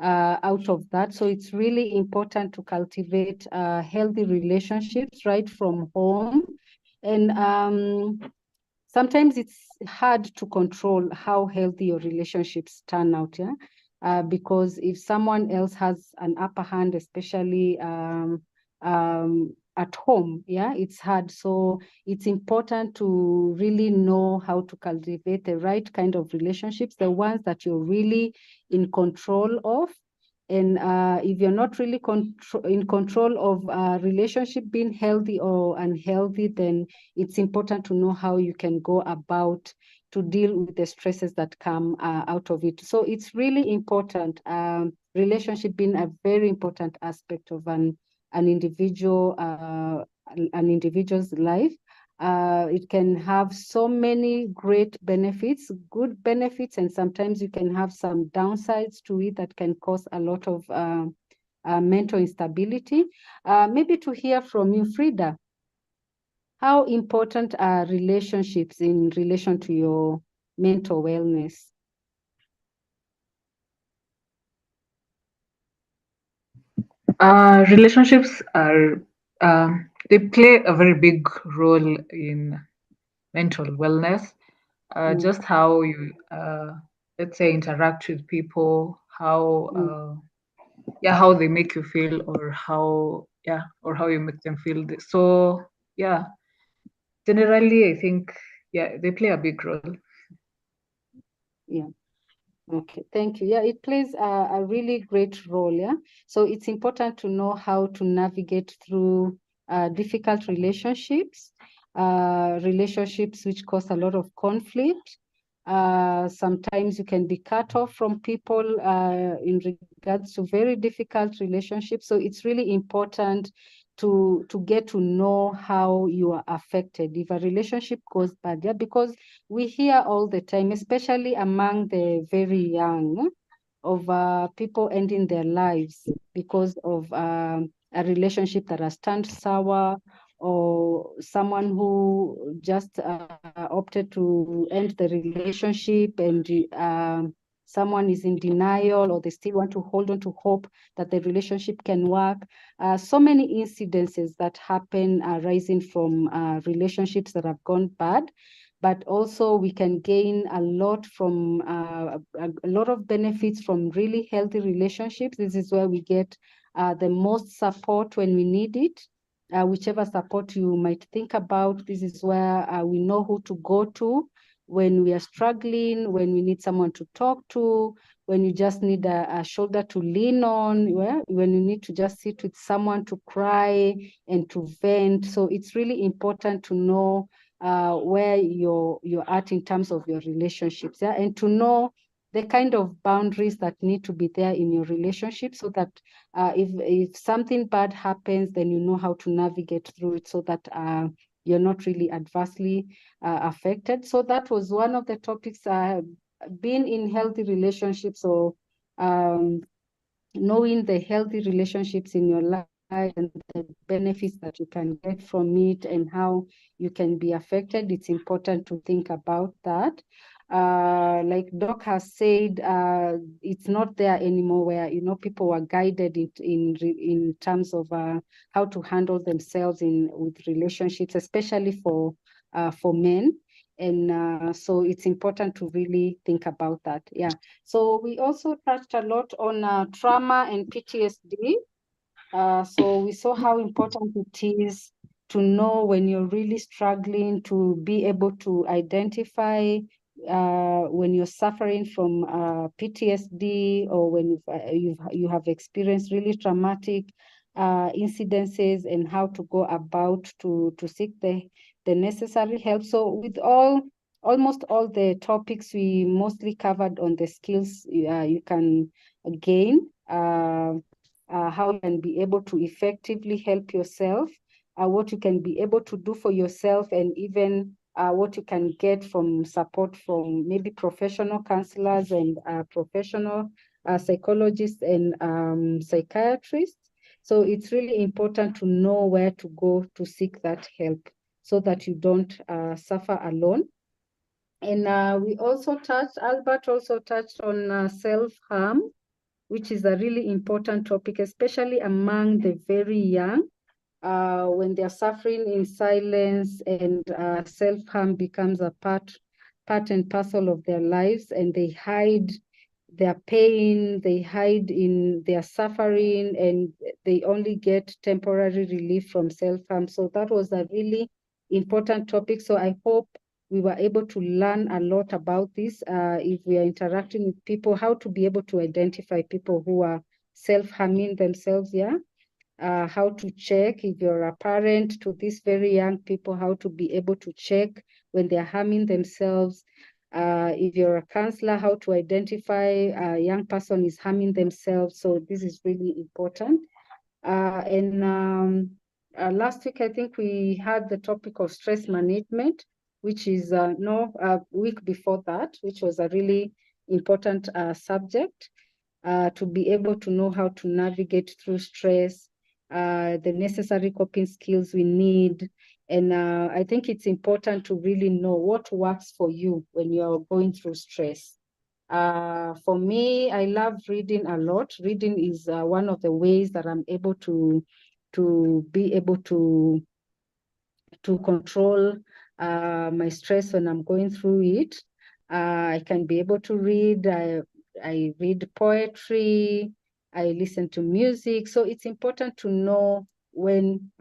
out of that. So it's really important to cultivate healthy relationships right from home. And sometimes it's hard to control how healthy your relationships turn out, because if someone else has an upper hand, especially at home, it's hard. So it's important to really know how to cultivate the right kind of relationships, the ones that you're really in control of. And if you're not really in control of relationship being healthy or unhealthy, then it's important to know how you can go about to deal with the stresses that come out of it. So it's really important, relationship being a very important aspect of an individual's life. It can have so many great benefits, good benefits, and sometimes you can have some downsides to it that can cause a lot of mental instability. Maybe to hear from you, Frida, how important are relationships in relation to your mental wellness? Relationships are, they play a very big role in mental wellness. Just how you, let's say, interact with people, how, how they make you feel, or how you make them feel. So, generally, I think, they play a big role. Yeah. Okay, thank you. Yeah, it plays a really great role. Yeah, so it's important to know how to navigate through difficult relationships, relationships which cause a lot of conflict. Sometimes you can be cut off from people in regards to very difficult relationships. So it's really important to get to know how you are affected if a relationship goes bad. Yeah, because we hear all the time, especially among the very young, of people ending their lives because of a relationship that has turned sour, or someone who just opted to end the relationship, and someone is in denial, or they still want to hold on to hope that the relationship can work. So many incidences that happen arising from relationships that have gone bad, but also we can gain a lot from a lot of benefits from really healthy relationships. This is where we get the most support when we need it. Whichever support you might think about, this is where we know who to go to when we are struggling, when we need someone to talk to, when you just need a shoulder to lean on, when you need to just sit with someone to cry and to vent. So it's really important to know where you're at in terms of your relationships, and to know the kind of boundaries that need to be there in your relationship, so that if something bad happens, then you know how to navigate through it, so that you're not really adversely affected. So that was one of the topics, being in healthy relationships, or knowing the healthy relationships in your life and the benefits that you can get from it and how you can be affected. It's important to think about that. Like Doc has said, it's not there anymore where, people are guided in terms of how to handle themselves with relationships, especially for men. And so it's important to really think about that. Yeah. So we also touched a lot on trauma and PTSD. So we saw how important it is to know when you're really struggling, to be able to identify when you're suffering from PTSD, or when you have experienced really traumatic incidences, and how to go about to seek the necessary help. So with almost all the topics we mostly covered on the skills you can gain, how you can be able to effectively help yourself, what you can be able to do for yourself, and even what you can get from support from maybe professional counselors and professional psychologists and psychiatrists. So it's really important to know where to go to seek that help, so that you don't suffer alone. And Albert also touched on self-harm, which is a really important topic, especially among the very young, when they're suffering in silence, and self-harm becomes a part and parcel of their lives, and they hide their pain, they hide in their suffering, and they only get temporary relief from self-harm. So that was a really important topic. So I hope we were able to learn a lot about this. If we are interacting with people, how to be able to identify people who are self-harming themselves, yeah. How to check if you're a parent to these very young people, how to be able to check when they're harming themselves. If you're a counselor, how to identify a young person is harming themselves. So this is really important. And last week, I think we had the topic of stress management, which is a week before that, which was a really important subject. To be able to know how to navigate through stress, the necessary coping skills we need. And I think it's important to really know what works for you when you're going through stress. For me, I love reading a lot. Reading is one of the ways that I'm able to be able to control my stress when I'm going through it. I can be able to read. I read poetry. I listen to music. So it's important to know when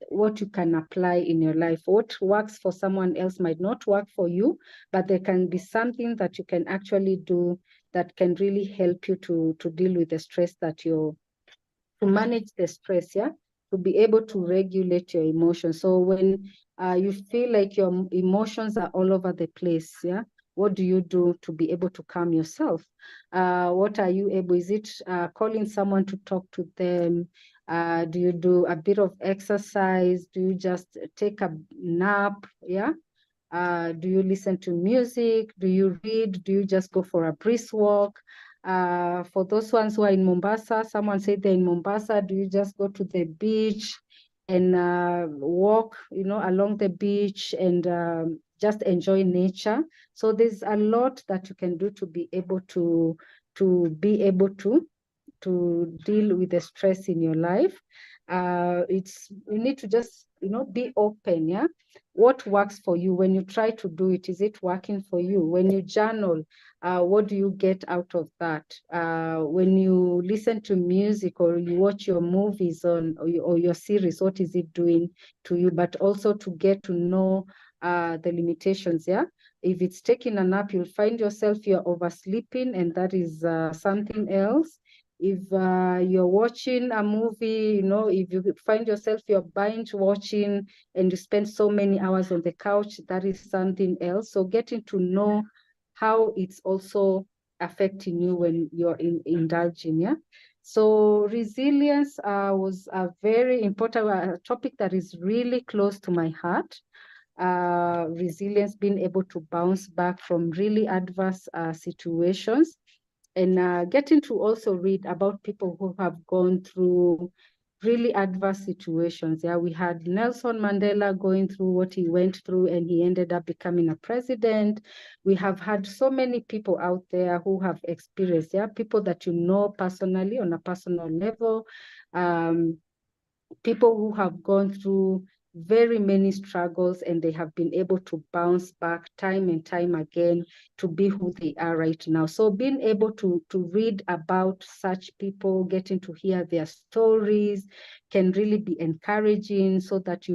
what you can apply in your life. What works for someone else might not work for you, but there can be something that you can actually do that can really help you to deal with the stress that you're to manage the stress, yeah, to be able to regulate your emotions. So when you feel like your emotions are all over the place, yeah, what do you do to be able to calm yourself? What are you able? Is it calling someone to talk to them? Do you do a bit of exercise? Do you just take a nap? Yeah. Do you listen to music? Do you read? Do you just go for a brisk walk? For those ones who are in Mombasa, someone said they're in Mombasa, do you just go to the beach and walk, along the beach and just enjoy nature? So there's a lot that you can do to be able to deal with the stress in your life. You need to just be open, yeah. What works for you? When you try to do it, is it working for you? When you journal, what do you get out of that? When you listen to music or you watch your movies or your series, what is it doing to you? But also to get to know the limitations, yeah. If it's taking a nap, you'll find yourself you're oversleeping, and that is something else. If you're watching a movie, if you find yourself you're binge watching and you spend so many hours on the couch, that is something else. So getting to know how it's also affecting you when you're indulging, yeah. So resilience was a very important topic that is really close to my heart. Resilience, being able to bounce back from really adverse situations, and getting to also read about people who have gone through really adverse situations. Yeah, we had Nelson Mandela going through what he went through, and he ended up becoming a president. We have had so many people out there who have experienced, yeah, people that you know personally on a personal level, people who have gone through very many struggles, and they have been able to bounce back time and time again to be who they are right now. So being able to read about such people, getting to hear their stories can really be encouraging, so that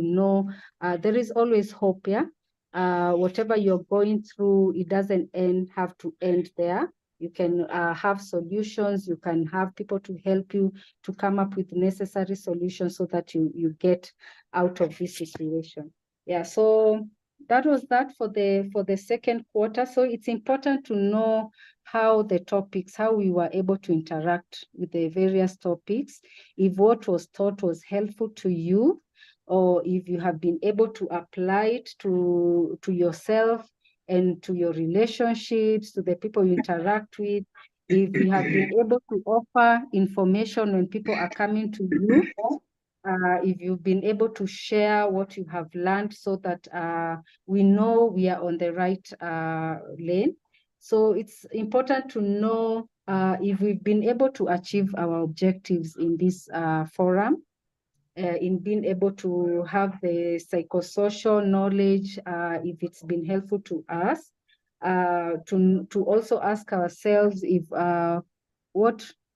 there is always hope, yeah. Whatever you're going through, it doesn't have to end there. You can have solutions. You can have people to help you to come up with necessary solutions so that you get out of this situation. Yeah, so that was that for the second quarter. So it's important to know how we were able to interact with the various topics, if what was taught was helpful to you, or if you have been able to apply it to yourself and to your relationships, to the people you interact with. If you have been able to offer information when people are coming to you, if you've been able to share what you have learned, so that we know we are on the right lane. So it's important to know if we've been able to achieve our objectives in this forum, in being able to have the psychosocial knowledge, if it's been helpful to us, to also ask ourselves if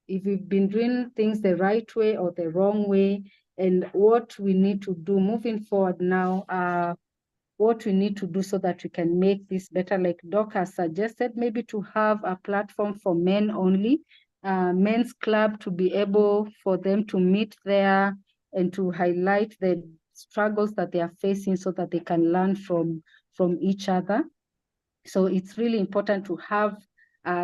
we've been doing things the right way or the wrong way, and what we need to do moving forward now, what we need to do so that we can make this better. Like Doc has suggested, maybe to have a platform for men only, men's club to be able for them to meet there and to highlight the struggles that they are facing so that they can learn from each other. So it's really important to have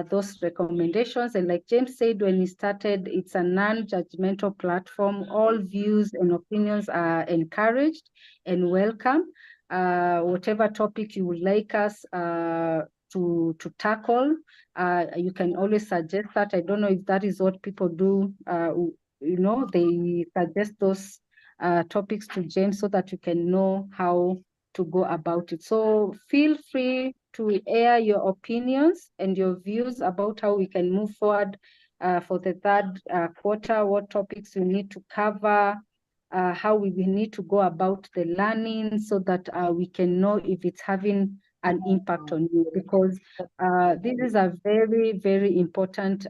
those recommendations. And like James said when he started, it's a non-judgmental platform. All views and opinions are encouraged and welcome. Whatever topic you would like us to tackle, you can always suggest that. I don't know if that is what people do. You know, they suggest those topics to James so that you can know how to go about it. So feel free to air your opinions and your views about how we can move forward for the third quarter, what topics we need to cover, how we need to go about the learning so that we can know if it's having an impact on you, because this is a very, very important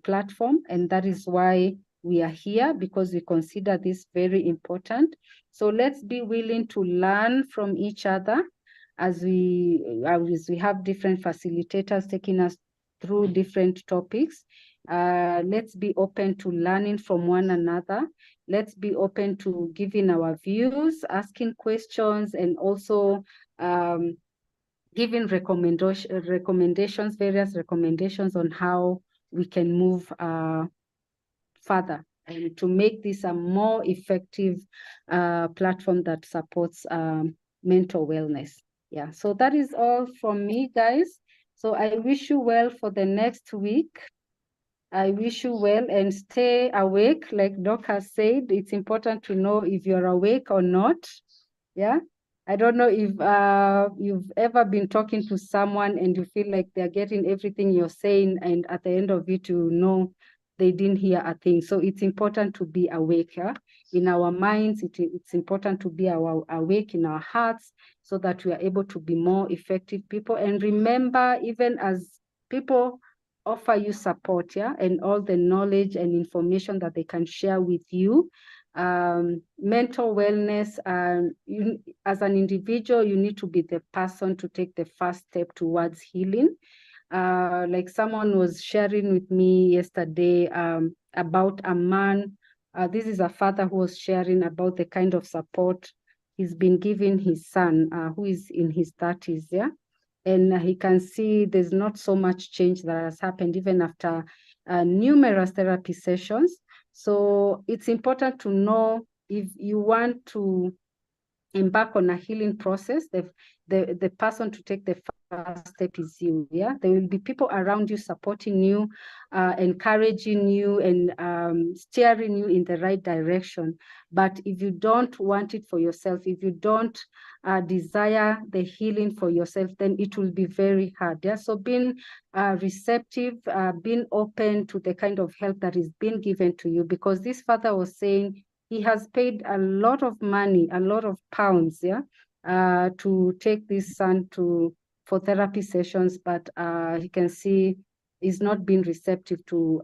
platform, and that is why we are here, because we consider this very important. So let's be willing to learn from each other as we have different facilitators taking us through different topics. Let's be open to learning from one another. Let's be open to giving our views, asking questions, and also giving recommendations, various recommendations on how we can move further and to make this a more effective platform that supports mental wellness. Yeah, so that is all from me, guys. So I wish you well for the next week. I wish you well and stay awake. Like Doc has said, it's important to know if you're awake or not. Yeah. I don't know if you've ever been talking to someone and you feel like they're getting everything you're saying, and at the end of it, you know they didn't hear a thing. So it's important to be awake. Yeah? In our minds, it's important to be awake in our hearts so that we are able to be more effective people. And remember, even as people offer you support, yeah, and all the knowledge and information that they can share with you, mental wellness, as an individual, you need to be the person to take the first step towards healing. Like someone was sharing with me yesterday about a man. This is a father who was sharing about the kind of support he's been giving his son, who is in his 30s, yeah? And he can see there's not so much change that has happened even after numerous therapy sessions. So it's important to know if you want to embark on a healing process, the person to take the first step is you. Yeah, there will be people around you supporting you, encouraging you, and steering you in the right direction. But if you don't want it for yourself, if you don't desire the healing for yourself, then it will be very hard. Yeah, so being receptive, being open to the kind of help that is being given to you, because this father was saying he has paid a lot of money, a lot of pounds, yeah, to take this son for therapy sessions, but he can see he's not being receptive to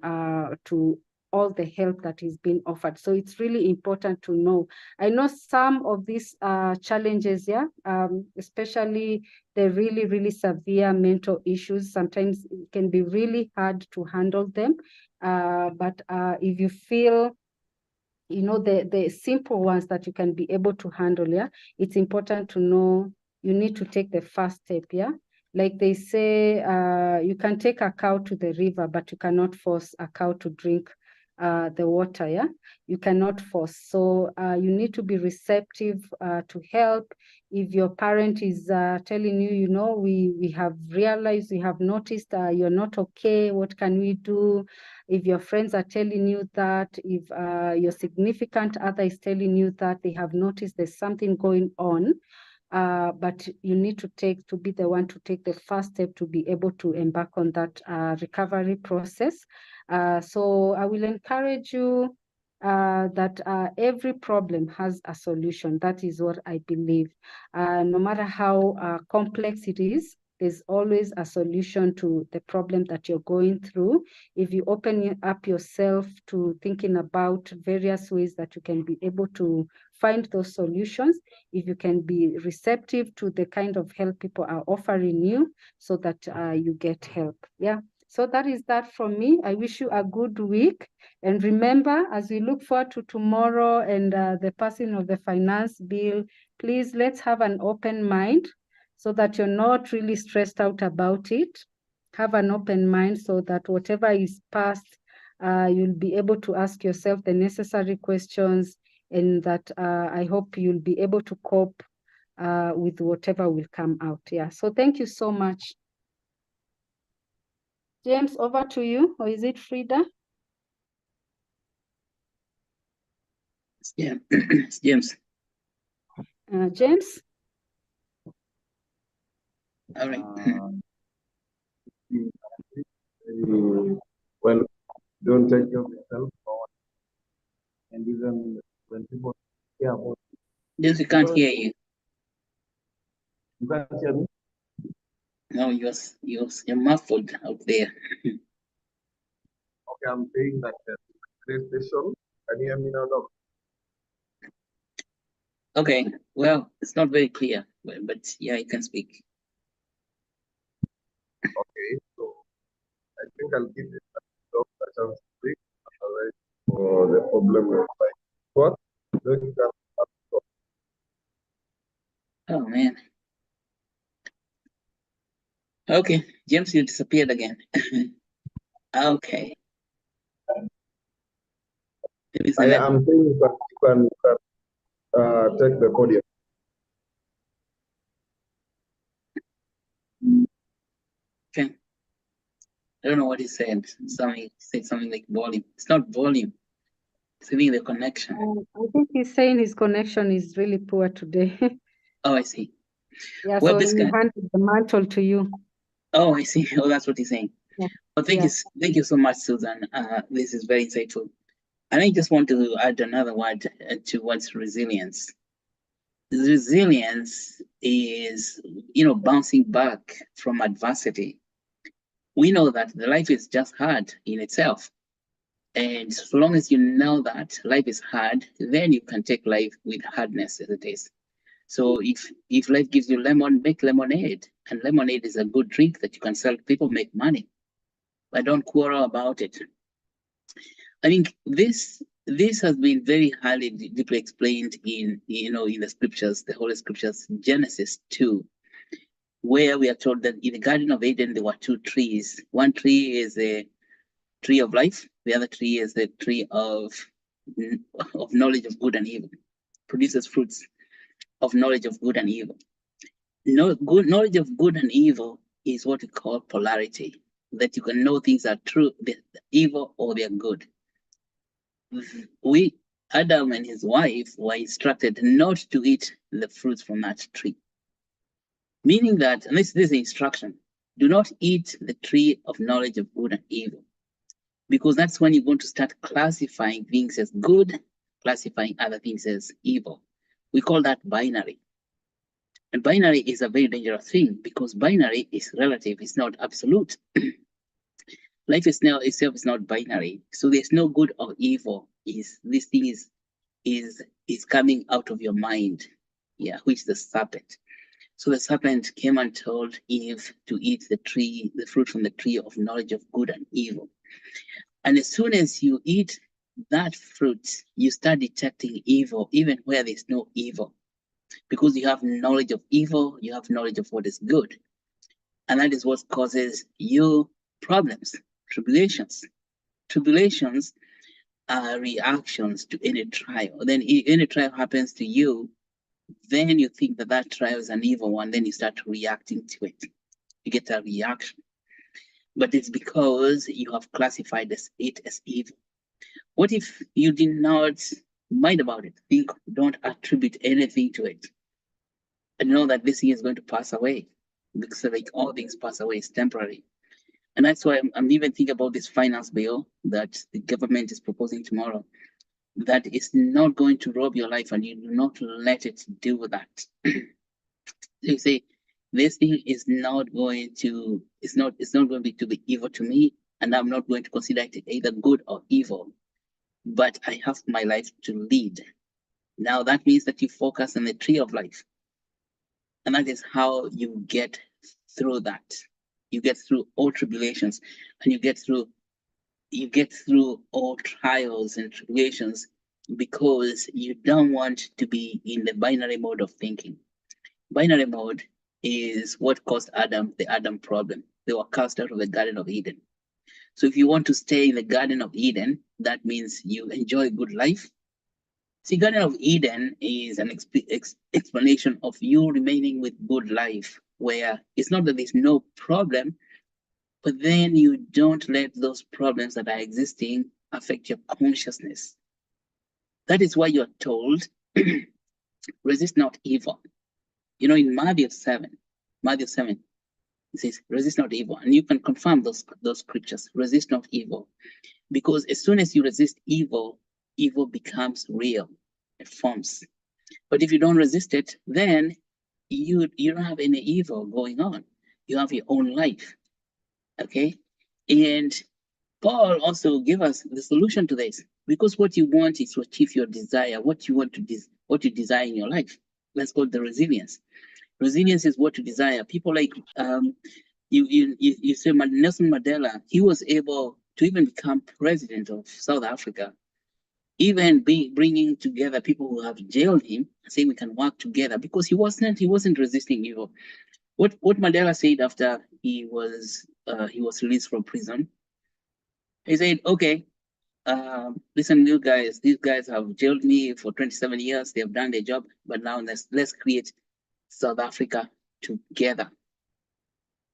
all the help that is being offered. So it's really important to know. I know some of these challenges, yeah, especially the really, really severe mental issues, sometimes it can be really hard to handle them. But if you feel the simple ones that you can be able to handle, yeah, it's important to know you need to take the first step, yeah. Like they say, you can take a cow to the river, but you cannot force a cow to drink the water, yeah. You cannot force. So you need to be receptive to help. If your parent is telling you, we have realized, we have noticed you're not okay, what can we do? If your friends are telling you that, if your significant other is telling you that they have noticed there's something going on, but you need to be the one to take the first step to be able to embark on that recovery process. So I will encourage you that every problem has a solution. That is what I believe. No matter how complex it is, there's always a solution to the problem that you're going through. If you open up yourself to thinking about various ways that you can be able to find those solutions, if you can be receptive to the kind of help people are offering you so that you get help. Yeah. So that is that from me. I wish you a good week. And remember, as we look forward to tomorrow and the passing of the finance bill, please let's have an open mind so that you're not really stressed out about it. Have an open mind so that whatever is passed, you'll be able to ask yourself the necessary questions, and that I hope you'll be able to cope with whatever will come out. Yeah. So thank you so much. James, over to you, or is it Frida? Yeah, it's James. James? All right. Well, don't take care of yourself, and even when people care about James, we can't hear you. you, can't hear me. No, you're muffled out there. Okay, I'm saying that today's session. Can you hear me now? No? Okay, well, it's not very clear, but yeah, you can speak. Okay, so I think I'll give this a chance to speak. Otherwise, for the problem with like what? Then you can Oh man. Okay, James, you disappeared again. Okay. I am saying that you can take the podium. Okay. I don't know what he said. He said something like volume. It's not volume. It's even the connection. I think he's saying his connection is really poor today. Oh, I see. Yeah, Well, so this he guy. handed the mantle to you. Oh, I see. Oh, that's what he's saying. Yeah. Well, thank you so much, Susan. This is very insightful. And I just want to add another word to what's resilience. Resilience is, bouncing back from adversity. We know that the life is just hard in itself. And so long as you know that life is hard, then you can take life with hardness as it is. So if life gives you lemon, make lemonade. And lemonade is a good drink that you can sell to people, make money. But don't quarrel about it. I think this has been very highly deeply explained in the scriptures, the Holy Scriptures, Genesis 2, where we are told that in the Garden of Eden there were two trees. One tree is a tree of life. The other tree is the tree of knowledge of good and evil. Produces fruits of knowledge of good and evil. Knowledge of good and evil is what we call polarity. That you can know things are true, they're evil, or they're good. Adam and his wife were instructed not to eat the fruits from that tree. Meaning that, and this is the instruction, do not eat the tree of knowledge of good and evil. Because that's when you're going to start classifying things as good, classifying other things as evil. We call that binary. And binary is a very dangerous thing because binary is relative, it's not absolute. Life itself is not binary. So there's no good or evil. This thing is coming out of your mind. Yeah, which is the serpent. So the serpent came and told Eve to eat the fruit from the tree of knowledge of good and evil. And as soon as you eat that fruit, you start detecting evil, even where there's no evil. Because you have knowledge of evil, you have knowledge of what is good. And that is what causes you problems, tribulations. Tribulations are reactions to any trial. Then any trial happens to you, then you think that trial is an evil one, then you start reacting to it. You get a reaction. But it's because you have classified it as evil. What if you did not mind about it? Don't attribute anything to it. And know that this thing is going to pass away. Because like all things pass away, it's temporary. And that's why I'm even thinking about this finance bill that the government is proposing tomorrow. That is not going to rob your life, and you do not let it do that. You say, this thing is not going to, it's not going to be evil to me, and I'm not going to consider it either good or evil, but I have my life to lead. Now that means that you focus on the tree of life. And that is how you get through that. You get through all tribulations, and you get through all trials and tribulations because you don't want to be in the binary mode of thinking. Binary mode is what caused the Adam problem. They were cast out of the Garden of Eden. So if you want to stay in the Garden of Eden, that means you enjoy good life. See, Garden of Eden is an explanation of you remaining with good life, where it's not that there's no problem, but then you don't let those problems that are existing affect your consciousness. That is why you're told, resist not evil. You know, in Matthew 7, it says, resist not evil. And you can confirm those scriptures, resist not evil. Because as soon as you resist evil, evil becomes real, it forms. But if you don't resist it, then you don't have any evil going on. You have your own life, okay? And Paul also gave us the solution to this, because what you want is to achieve your desire, what you desire in your life. Let's call it the resilience. Resilience is what you desire. People like you say Nelson Mandela, he was able to even become president of South Africa, even bringing together people who have jailed him, saying we can work together, because he wasn't resisting evil. What Mandela said after he was released from prison, he said, okay, listen, these guys have jailed me for 27 years. They have done their job, but now let's create South Africa together.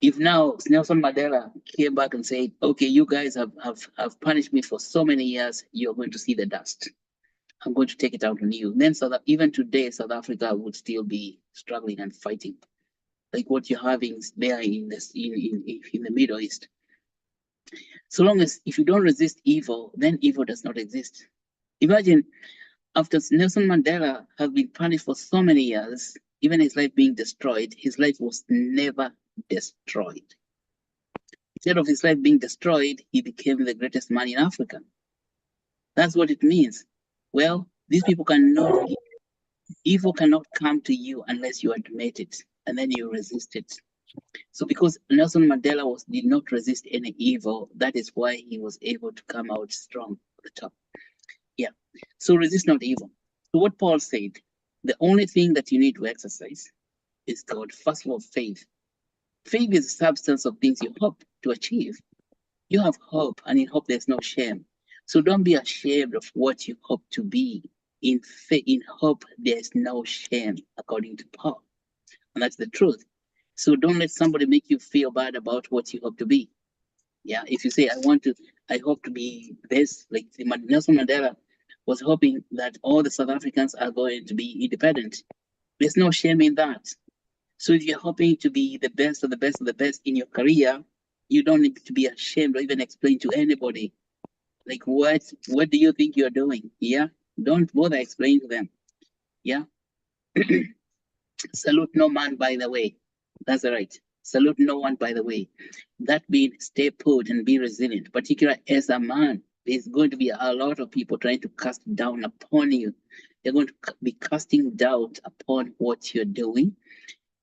If now Nelson Mandela came back and said, okay, you guys have punished me for so many years, you're going to see the dust. I'm going to take it out on you. Then even today, South Africa would still be struggling and fighting, like what you're having there in the Middle East. So long as if you don't resist evil, then evil does not exist. Imagine after Nelson Mandela have been punished for so many years, even his life being destroyed, his life was never destroyed. Instead of his life being destroyed, he became the greatest man in Africa. That's what it means. Well, these people evil cannot come to you unless you admit it, and then you resist it. So because Nelson Mandela did not resist any evil, that is why he was able to come out strong at the top. Yeah, so resist not evil. So what Paul said, the only thing that you need to exercise is called, first of all, faith. Faith is the substance of things you hope to achieve. You have hope, and in hope there's no shame. So don't be ashamed of what you hope to be. In hope there's no shame, according to Paul. And that's the truth. So don't let somebody make you feel bad about what you hope to be. Yeah, if you say, I hope to be this, like Nelson Mandela was hoping that all the South Africans are going to be independent. There's no shame in that. So if you're hoping to be the best of the best of the best in your career, you don't need to be ashamed or even explain to anybody, like, what do you think you're doing? Yeah, don't bother explaining to them. Yeah. Salute no man, by the way. That's right. Salute no one, by the way. That means stay put and be resilient, particularly as a man. There's going to be a lot of people trying to cast down upon you. They're going to be casting doubt upon what you're doing.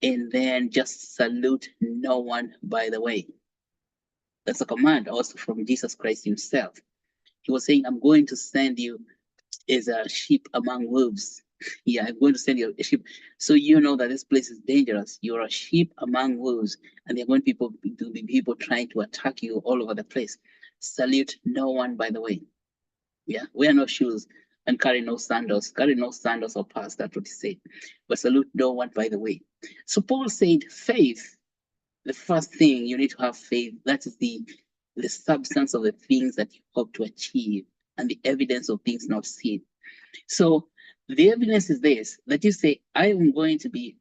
And then just salute no one, by the way. That's a command also from Jesus Christ himself. He was saying, I'm going to send you as a sheep among wolves. Yeah, I'm going to send you a sheep. So you know that this place is dangerous. You're a sheep among wolves, and there are going to be people trying to attack you all over the place. Salute no one, by the way. Yeah, wear no shoes and carry no sandals. Carry no sandals or pass, that's what he said. But salute no one, by the way. So Paul said, faith, the first thing you need to have faith. That is the substance of the things that you hope to achieve and the evidence of things not seen. So the evidence is this, that you say, I am working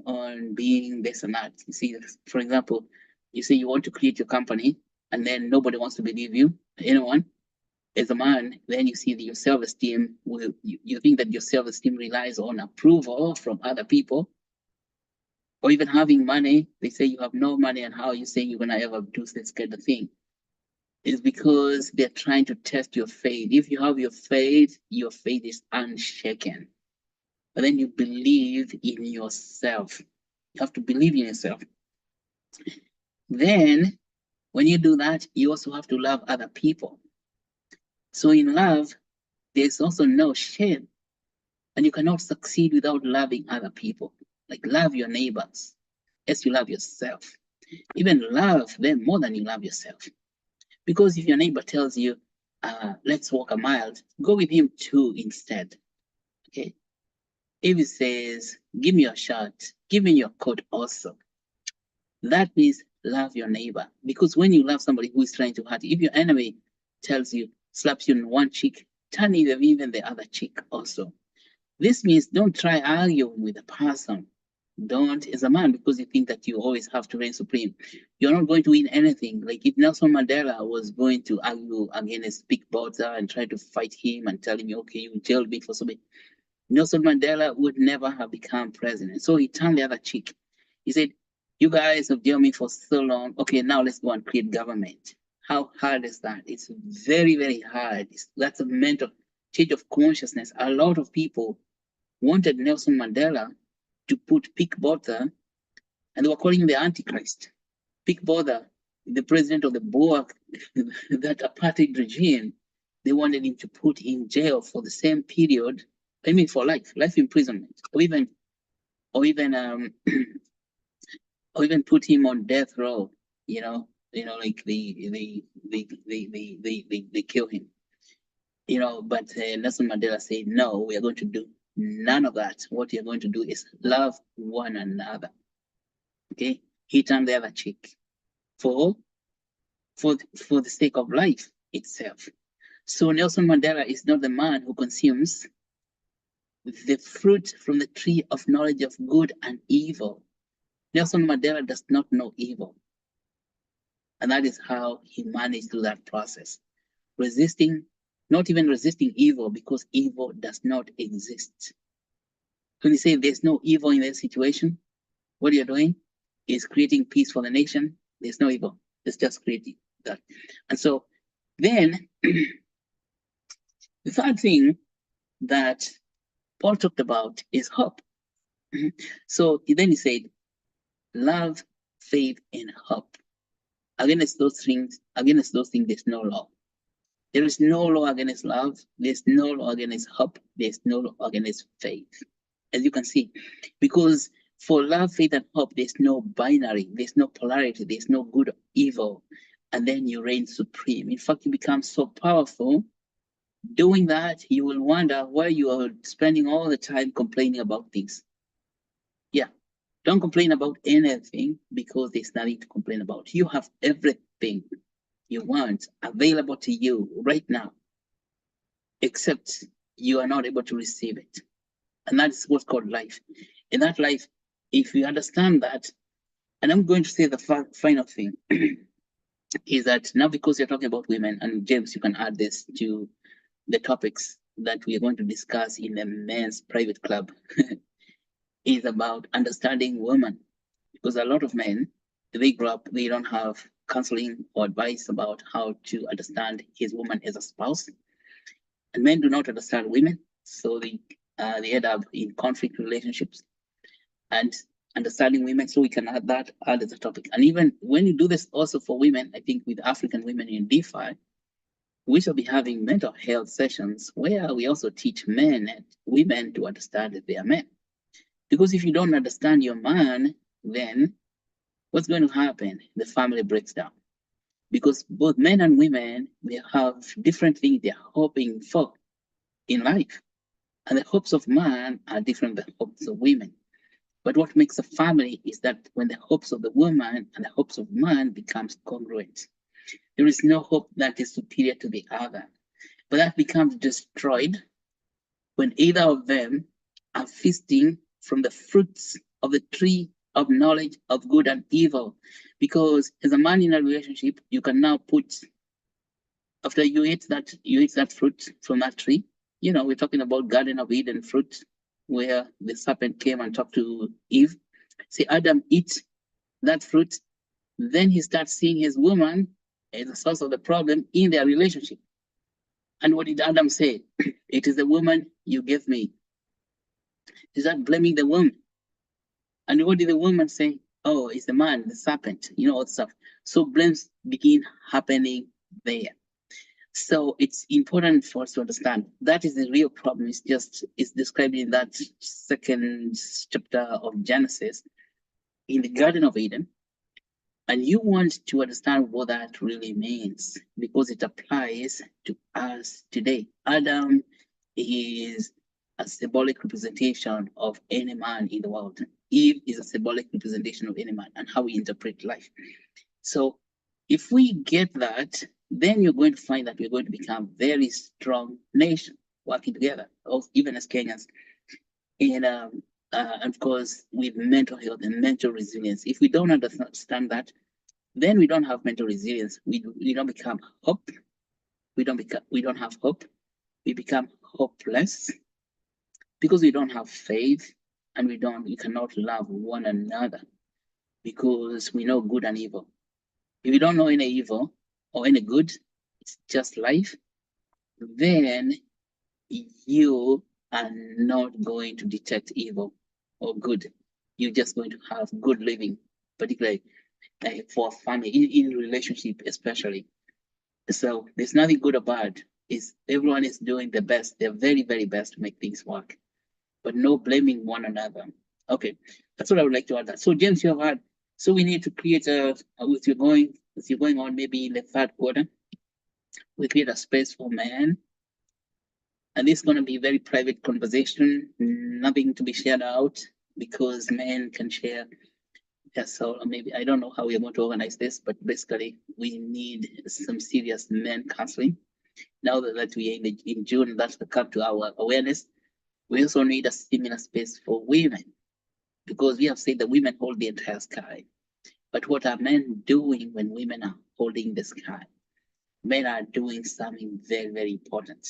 on being this and that. You see, for example, you say you want to create your company and then nobody wants to believe you, anyone. As a man, then you see that your self-esteem you think that your self-esteem relies on approval from other people, or even having money. They say you have no money, and how are you saying you're gonna ever do this kind of thing? It's because they're trying to test your faith. If you have your faith is unshaken. But then you believe in yourself. You have to believe in yourself. Then when you do that, you also have to love other people. So in love, there's also no shame. And you cannot succeed without loving other people. Like love your neighbors as you love yourself. Even love them more than you love yourself. Because if your neighbor tells you, let's walk a mile, go with him too instead. Okay. If he says, give me your shirt, give me your coat also, that means love your neighbor. Because when you love somebody who is trying to hurt you, if your enemy tells you, slaps you on one cheek, turn even the other cheek also. This means don't try arguing with a person. Don't, as a man, because you think that you always have to reign supreme. You're not going to win anything. Like if Nelson Mandela was going to argue against Big Brother and try to fight him and tell him, okay, you jailed me for something, Nelson Mandela would never have become president. So he turned the other cheek. He said, you guys have jailed me for so long. Okay, now let's go and create government. How hard is that? It's very, very hard. That's a mental change of consciousness. A lot of people wanted Nelson Mandela to put Pik Botha, and they were calling him the Antichrist. Pik Botha, the president of the Boer, that apartheid regime, they wanted him to put in jail for the same period. I mean, for life imprisonment, or even or even put him on death row. Like they kill him. But Nelson Mandela said, no, we are going to do none of that. What you're going to do is love one another. Okay, he turned the other cheek for the sake of life itself. So Nelson Mandela is not the man who consumes the fruit from the tree of knowledge of good and evil. Nelson Mandela does not know evil. And that is how he managed through that process. Not even resisting evil, because evil does not exist. When you say there's no evil in that situation, what you're doing is creating peace for the nation. There's no evil. It's just creating that. And so then the third thing that Paul talked about is hope. So then he said, love, faith, and hope. Against those things, there's no law. There is no law against love. There's no law against hope. There's no law against faith. As you can see, because for love, faith, and hope, there's no binary. There's no polarity. There's no good or evil. And then you reign supreme. In fact, you become so powerful. Doing that, you will wonder why you are spending all the time complaining about things. Yeah, don't complain about anything, because there's nothing to complain about. You have everything you want available to you right now, except you are not able to receive it. And that's what's called life. In that life, if you understand that, and I'm going to say the final thing, is that now, because you're talking about women, and James, you can add this to the topics that we are going to discuss in the men's private club, is about understanding women. Because a lot of men, they grow up, they don't have counseling or advice about how to understand his woman as a spouse. And men do not understand women, so they end up in conflict relationships. And understanding women, so we can add as a topic. And even when you do this also for women, I think with African women in DeFi, we shall be having mental health sessions where we also teach men and women to understand that they are men. Because if you don't understand your man, then what's going to happen? The family breaks down. Because both men and women, they have different things they're hoping for in life. And the hopes of man are different than the hopes of women. But what makes a family is that when the hopes of the woman and the hopes of man becomes congruent, there is no hope that is superior to the other. But that becomes destroyed when either of them are feasting from the fruits of the tree of knowledge of good and evil. Because as a man in a relationship, you can now put, after you eat that fruit from that tree, we're talking about Garden of Eden fruit, where the serpent came and talked to Eve. See, Adam eats that fruit, then he starts seeing his woman as the source of the problem in their relationship. And what did Adam say? It is the woman you gave me. He started blaming the woman. And what did the woman say? oh, it's the man, the serpent, you know, all stuff. So blames begin happening there. So it's important for us to understand that is the real problem. It's described in that second chapter of Genesis in the Garden of Eden. And you want to understand what that really means because it applies to us today. Adam is a symbolic representation of any man in the world. Eve is a symbolic representation of any man and how we interpret life. So if we get that, then you're going to find that we're going to become very strong nation working together, even as Kenyans. And of course, with mental health and mental resilience. If we don't understand that, then we don't have mental resilience. We don't become hope. We don't have hope. We become hopeless because we don't have faith and we cannot love one another because we know good and evil. If you don't know any evil or any good, it's just life, then you are not going to detect evil or good. You're just going to have good living, particularly for family, in relationship especially. So there's nothing good or bad. Everyone is doing the best, their very, very best to make things work, but no blaming one another. Okay, that's what I would like to add that. So James, you have had, so we need to create with you going on maybe in the third quarter, we create a space for men. And this is going to be very private conversation, nothing to be shared out because men can share. Yeah, so maybe I don't know how we're going to organize this, but basically we need some serious men counseling. Now that we are in June, that's to come to our awareness. We also need a similar space for women because we have said that women hold the entire sky. But what are men doing when women are holding the sky? Men are doing something very, very important.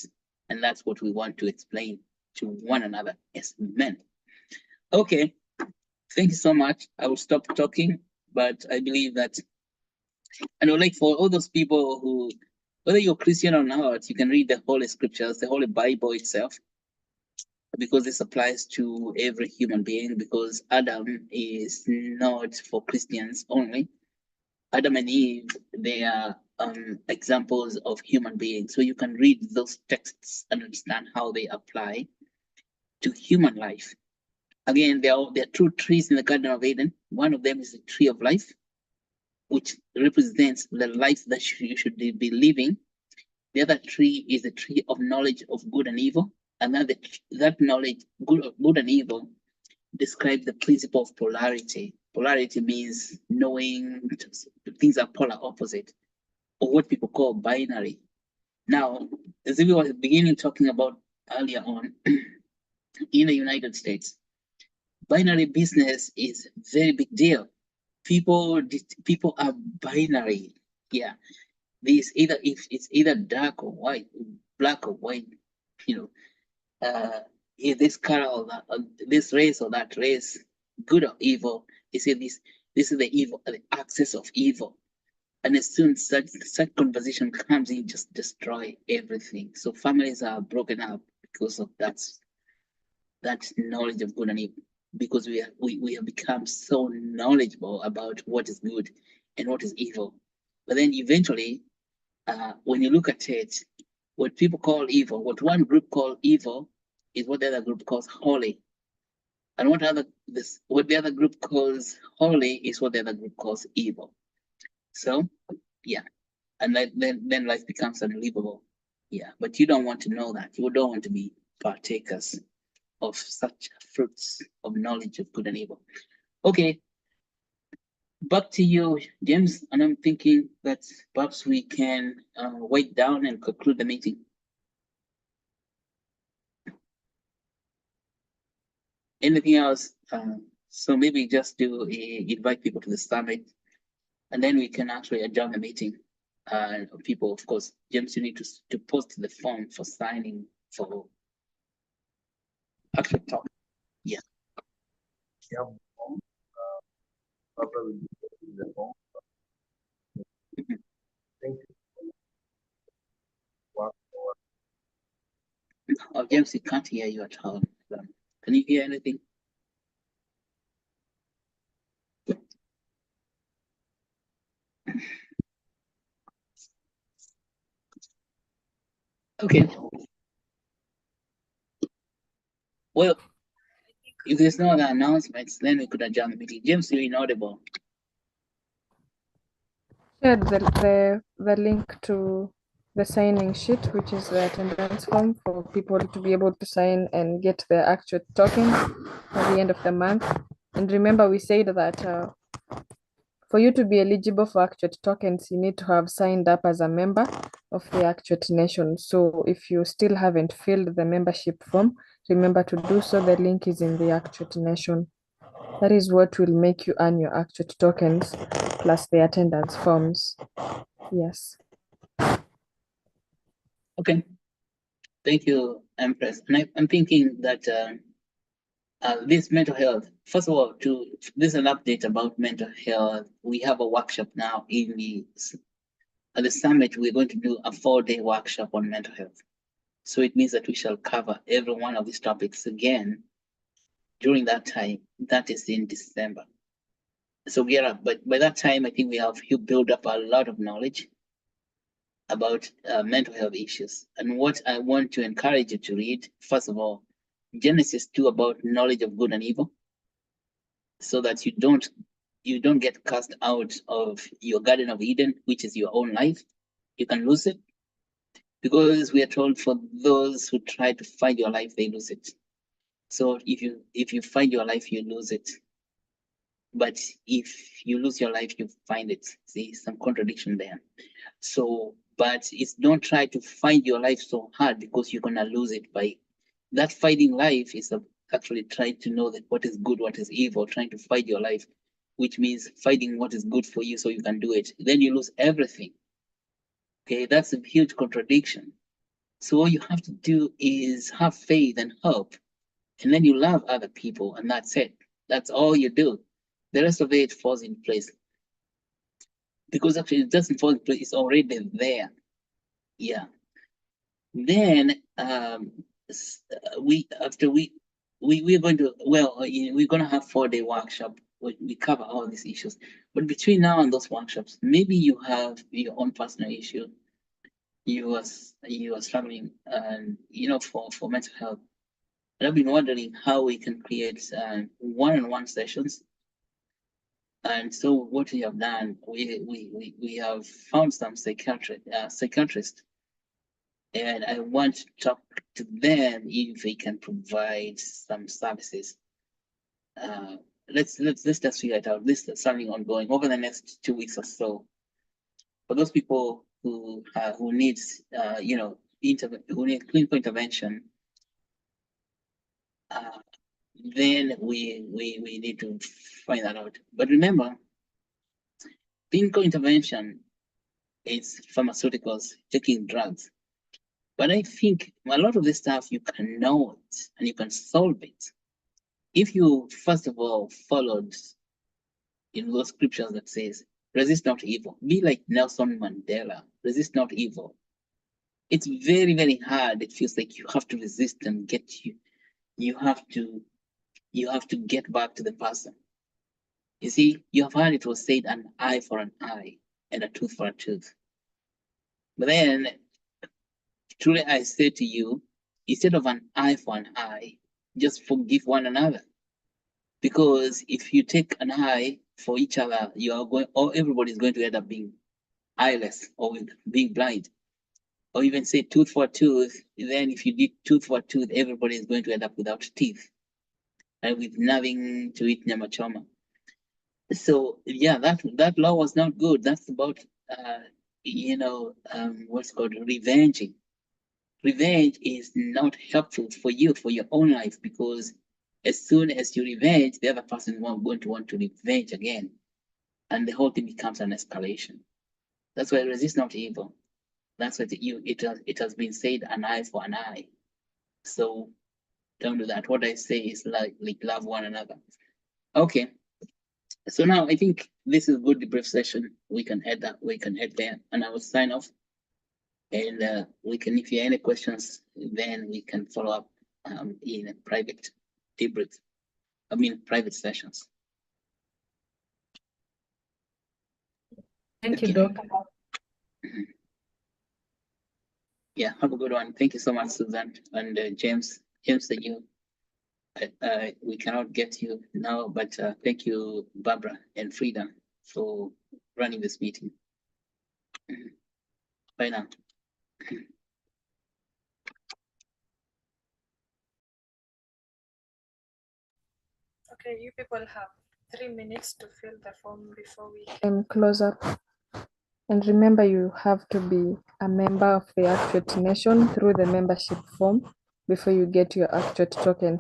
And that's what we want to explain to one another as men. Okay, thank you so much. I will stop talking, but I believe that, and I would like for all those people who, whether you're Christian or not, you can read the Holy Scriptures, the Holy Bible itself, because this applies to every human being, because Adam is not for Christians only. Adam and Eve, they are examples of human beings. So you can read those texts and understand how they apply to human life. Again, there are two trees in the Garden of Eden. One of them is the tree of life, which represents the life that you should be living. The other tree is the tree of knowledge of good and evil. And that knowledge, good and evil, describes the principle of polarity. Polarity means knowing things are polar opposite, or what people call binary. Now, as we were beginning talking about earlier on, in the United States, binary business is a very big deal. People are binary. Yeah, if it's either dark or white, black or white, you know, this color or that, this race or that race, good or evil. You see, this is the evil, the axis of evil. And as soon as such conversation comes in, just destroy everything. So families are broken up because of that knowledge of good and evil. Because we have become so knowledgeable about what is good and what is evil. But then eventually, when you look at it, what people call evil, what one group call evil, is what the other group calls holy. And what the other group calls holy is what the other group calls evil. So, yeah, and then life becomes unlivable. Yeah, but you don't want to know that. You don't want to be partakers of such fruits of knowledge of good and evil. Okay, back to you, James. And I'm thinking that perhaps we can wait down and conclude the meeting. Anything else? So maybe just to invite people to the summit, and then we can actually adjourn the meeting. People, of course, James, you need to post the form for signing for actual talk. Yeah. Yeah. Probably the phone. Thank you. Oh, James, we can't hear you at all. Can you hear anything? Okay. Well, if there's no other announcements, then we could adjourn the meeting. James, you're inaudible. Shared the link to the signing sheet, which is the attendance form for people to be able to sign and get their Actuate tokens at the end of the month. And remember, we said that for you to be eligible for Actuate tokens, you need to have signed up as a member of the Actuate Nation. So if you still haven't filled the membership form, remember to do so. The link is in the Actuate Nation. That is what will make you earn your Actuate tokens plus the attendance forms. Yes. Okay. Thank you, Empress. And I'm thinking that this mental health, first of all, this is an update about mental health. We have a workshop now at the summit. We're going to do a 4-day workshop on mental health. So it means that we shall cover every one of these topics again during that time. That is in December. So gear up. But by that time, I think you build up a lot of knowledge about mental health issues. And what I want to encourage you to read, first of all, Genesis 2 about knowledge of good and evil, so that you don't get cast out of your Garden of Eden, which is your own life. You can lose it, because we are told for those who try to find your life, they lose it. So if you find your life, you lose it. But if you lose your life, you find it. See, some contradiction there. So, but it's don't try to find your life so hard, because you're gonna lose it. By that fighting life is actually trying to know that what is good, what is evil, trying to fight your life, which means fighting what is good for you so you can do it. Then you lose everything. Okay, that's a huge contradiction. So all you have to do is have faith and hope, and then you love other people, and that's it. That's all you do. The rest of it falls in place. Because actually it doesn't fall in place, it's already there. Yeah. Then we're going to, we're going to have 4-day workshop. We cover all these issues. But between now and those workshops, maybe you have your own personal issue. You are struggling, and for mental health. And I've been wondering how we can create one-on-one sessions. And so what we have done, we have found some psychiatrists, and I want to talk to them if they can provide some services. Let's just figure it out. This is something ongoing over the next 2 weeks or so. For those people who need who need clinical intervention, then we need to find that out. But remember, clinical intervention is pharmaceuticals, taking drugs. But I think a lot of this stuff, you can know it and you can solve it if you first of all followed those scriptures that says, resist not evil. Be like Nelson Mandela, resist not evil. It's very, very hard. It feels like you have to resist and you have to get back to the person. You see, you have heard it was said, an eye for an eye and a tooth for a tooth. But then, truly I say to you, instead of an eye for an eye, just forgive one another. Because if you take an eye for each other, everybody's going to end up being eyeless or being blind. Or even say tooth for tooth, then if you did tooth for tooth, everybody is going to end up without teeth and with nothing to eat nyama choma. So yeah, that law was not good. That's about what's called revenging. Revenge is not helpful for you, for your own life, because as soon as you revenge, the other person is going to want to revenge again. And the whole thing becomes an escalation. That's why resist not evil. That's what it has been said, an eye for an eye. So don't do that. What I say is like love one another. Okay. So now I think this is a good debrief session. We can head there, and I will sign off. And we can, if you have any questions, then we can follow up in a private debrief. Private sessions. Thank you, Doc. Yeah, have a good one. Thank you so much, Susan and James. James, and you. We cannot get you now, but thank you, Barbara and Frida, for running this meeting. Bye now. Okay, you people have 3 minutes to fill the form before we can close up. And remember, you have to be a member of the Actuate Nation through the membership form before you get your Actuate token.